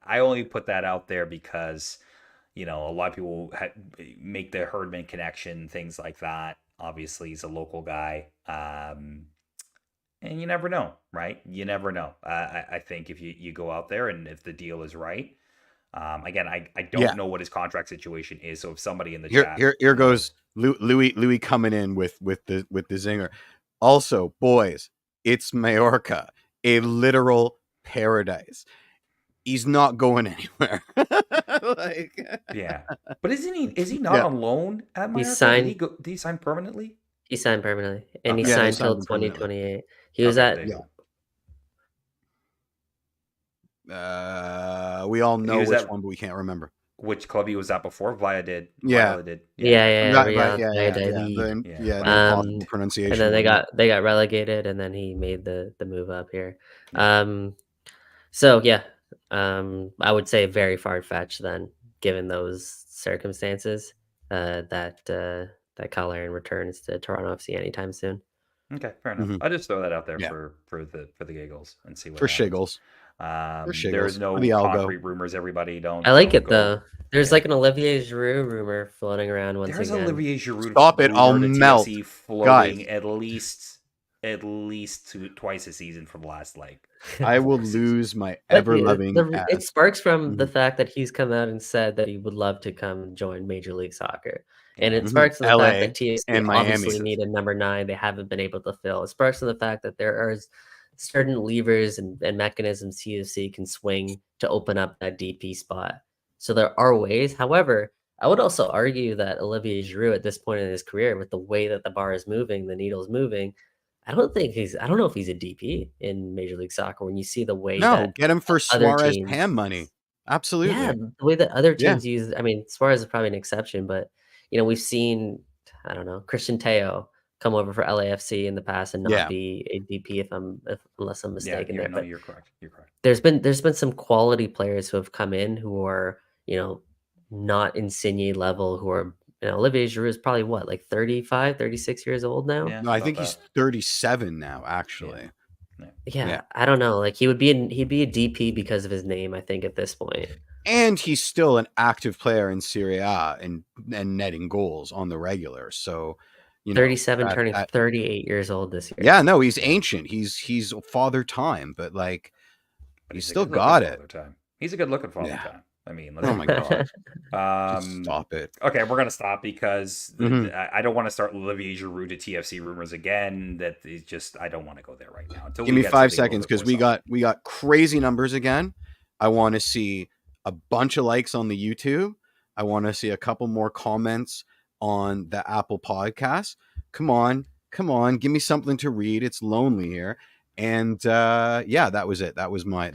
[SPEAKER 2] I only put that out there because a lot of people make the Herdman connection, things like that. Obviously, he's a local guy, and you never know, right? You never know. I think if you go out there and if the deal is right. Again, I don't know what his contract situation is. So if somebody in the chat,
[SPEAKER 4] here goes Louis coming in with the zinger. Also, boys, it's Mallorca, a literal paradise. He's not going anywhere.
[SPEAKER 2] Yeah, but is he not on loan at Mallorca?
[SPEAKER 3] He signed.
[SPEAKER 2] Did he sign permanently?
[SPEAKER 3] He signed permanently, and he signed till 2028. He was at.
[SPEAKER 4] We all know which one, but we can't remember
[SPEAKER 2] which club he was at before. Valladolid.
[SPEAKER 3] Yeah.
[SPEAKER 4] Pronunciation.
[SPEAKER 3] And then they got relegated, and then he made the move up here. So yeah, I would say very far-fetched then, given those circumstances, that Kyle Larin returns to Toronto FC anytime soon.
[SPEAKER 2] Okay, fair enough. I'll just throw that out there for the giggles and see what happens. There's no concrete rumors. Everybody don't.
[SPEAKER 3] I like it though. There's like an Olivier Giroud rumor floating around once again.
[SPEAKER 2] There's Olivier Giroud.
[SPEAKER 4] Stop it! I'll melt.
[SPEAKER 2] Floating at least at least twice a season for the last
[SPEAKER 4] I will
[SPEAKER 2] 4 seasons.
[SPEAKER 4] lose my
[SPEAKER 3] But
[SPEAKER 4] ever loving
[SPEAKER 3] it sparks from the
[SPEAKER 4] Mhm.
[SPEAKER 3] fact that he's come out and said that he would love to come join Major League Soccer. And
[SPEAKER 2] Yeah.
[SPEAKER 3] it sparks from the fact
[SPEAKER 4] LA
[SPEAKER 3] that TFC
[SPEAKER 4] and
[SPEAKER 3] obviously
[SPEAKER 4] Miami.
[SPEAKER 3] need a number 9 they haven't been able to fill. It sparks from the fact that there are certain levers and mechanisms TFC can swing to open up that DP spot. So there are ways. However, I would also argue that Olivier Giroud at this point in his career, with the way that the bar is moving, the needle's moving, I don't know if he's a DP in Major League Soccer when you see the way
[SPEAKER 4] No,
[SPEAKER 3] that
[SPEAKER 4] get him for
[SPEAKER 3] other
[SPEAKER 4] Suarez
[SPEAKER 3] teams,
[SPEAKER 4] Pam money.
[SPEAKER 3] yeah,
[SPEAKER 4] Absolutely.
[SPEAKER 3] the way that other
[SPEAKER 4] Yeah.
[SPEAKER 3] teams use, I mean, Suarez is probably an exception, but we've seen, I don't know, Christian Teo come over for LAFC in the past and not
[SPEAKER 4] Yeah.
[SPEAKER 3] be a DP unless I'm
[SPEAKER 2] Yeah,
[SPEAKER 3] mistaken there. But
[SPEAKER 2] you're correct. You're correct.
[SPEAKER 3] there's been some quality players who have come in who are, not Insigne level, who are, Olivier Giroud is probably what, like 35, 36 years old now?
[SPEAKER 2] Yeah,
[SPEAKER 4] No, I
[SPEAKER 2] about
[SPEAKER 4] think he's
[SPEAKER 2] that.
[SPEAKER 4] 37 now, actually.
[SPEAKER 3] Yeah,
[SPEAKER 4] Yeah.
[SPEAKER 3] I don't know. Like he'd be a DP because of his name, I think, at this point.
[SPEAKER 4] And he's still an active player in Serie A and netting goals on the regular. So,
[SPEAKER 3] 37 turning 38 years old this year.
[SPEAKER 4] Yeah, no, he's ancient. He's father time, but
[SPEAKER 2] But
[SPEAKER 4] he's
[SPEAKER 2] a
[SPEAKER 4] still
[SPEAKER 2] good-looking
[SPEAKER 4] got it.
[SPEAKER 2] Father Time. He's a good looking father
[SPEAKER 4] Yeah.
[SPEAKER 2] time. I mean,
[SPEAKER 4] Oh my god. Just
[SPEAKER 2] Um,
[SPEAKER 4] stop it.
[SPEAKER 2] Okay, we're gonna stop because
[SPEAKER 4] Mhm.
[SPEAKER 2] I don't want to start Olivier Giroud to TFC rumors again. That is just, I don't want to go there right now. Until
[SPEAKER 4] Give
[SPEAKER 2] we
[SPEAKER 4] me
[SPEAKER 2] get
[SPEAKER 4] 5
[SPEAKER 2] something a little
[SPEAKER 4] seconds
[SPEAKER 2] bit
[SPEAKER 4] because
[SPEAKER 2] more
[SPEAKER 4] we got crazy numbers again. I want to see a bunch of likes on the YouTube. I want to see a couple more comments on the Apple podcast. Come on, give me something to read. It's lonely here. And yeah, that was it. That was my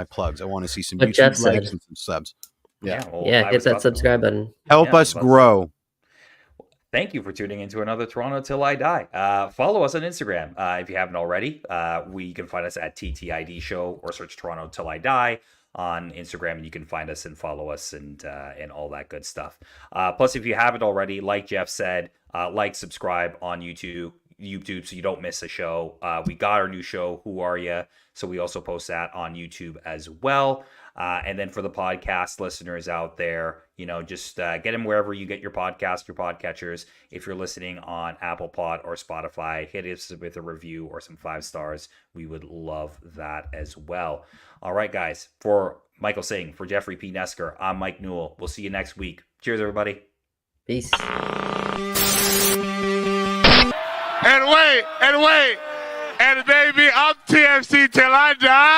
[SPEAKER 4] plugs. I want to see some
[SPEAKER 3] What Jeff
[SPEAKER 4] YouTube likes
[SPEAKER 3] said.
[SPEAKER 4] and some subs. Yeah.
[SPEAKER 2] well,
[SPEAKER 3] Yeah,
[SPEAKER 2] I
[SPEAKER 3] hit
[SPEAKER 2] was
[SPEAKER 3] that
[SPEAKER 2] about-
[SPEAKER 3] subscribe button.
[SPEAKER 4] Help
[SPEAKER 2] Yeah, I was
[SPEAKER 4] us
[SPEAKER 2] about to say.
[SPEAKER 4] grow.
[SPEAKER 2] Thank you for tuning into another Toronto Till I Die. Follow us on Instagram if you haven't already. You can find us at TTID Show or search Toronto Till I Die on Instagram, and you can find us and follow us and all that good stuff. Plus, if you haven't already, like Jeff said, subscribe on YouTube so you don't miss a show. We got our new show, Who Are Ya? So we also post that on YouTube as well. And then for the podcast listeners out there, just get them wherever you get your podcast, your podcatchers. If you're listening on Apple Pod or Spotify, hit us with a review or some 5 stars. We would love that as well. All right, guys. For Michael Singh, for Jeffrey P. Nesker, I'm Mike Newell. We'll see you next week. Cheers, everybody.
[SPEAKER 3] Peace.
[SPEAKER 1] And wait, and baby, I'm TFC till I die.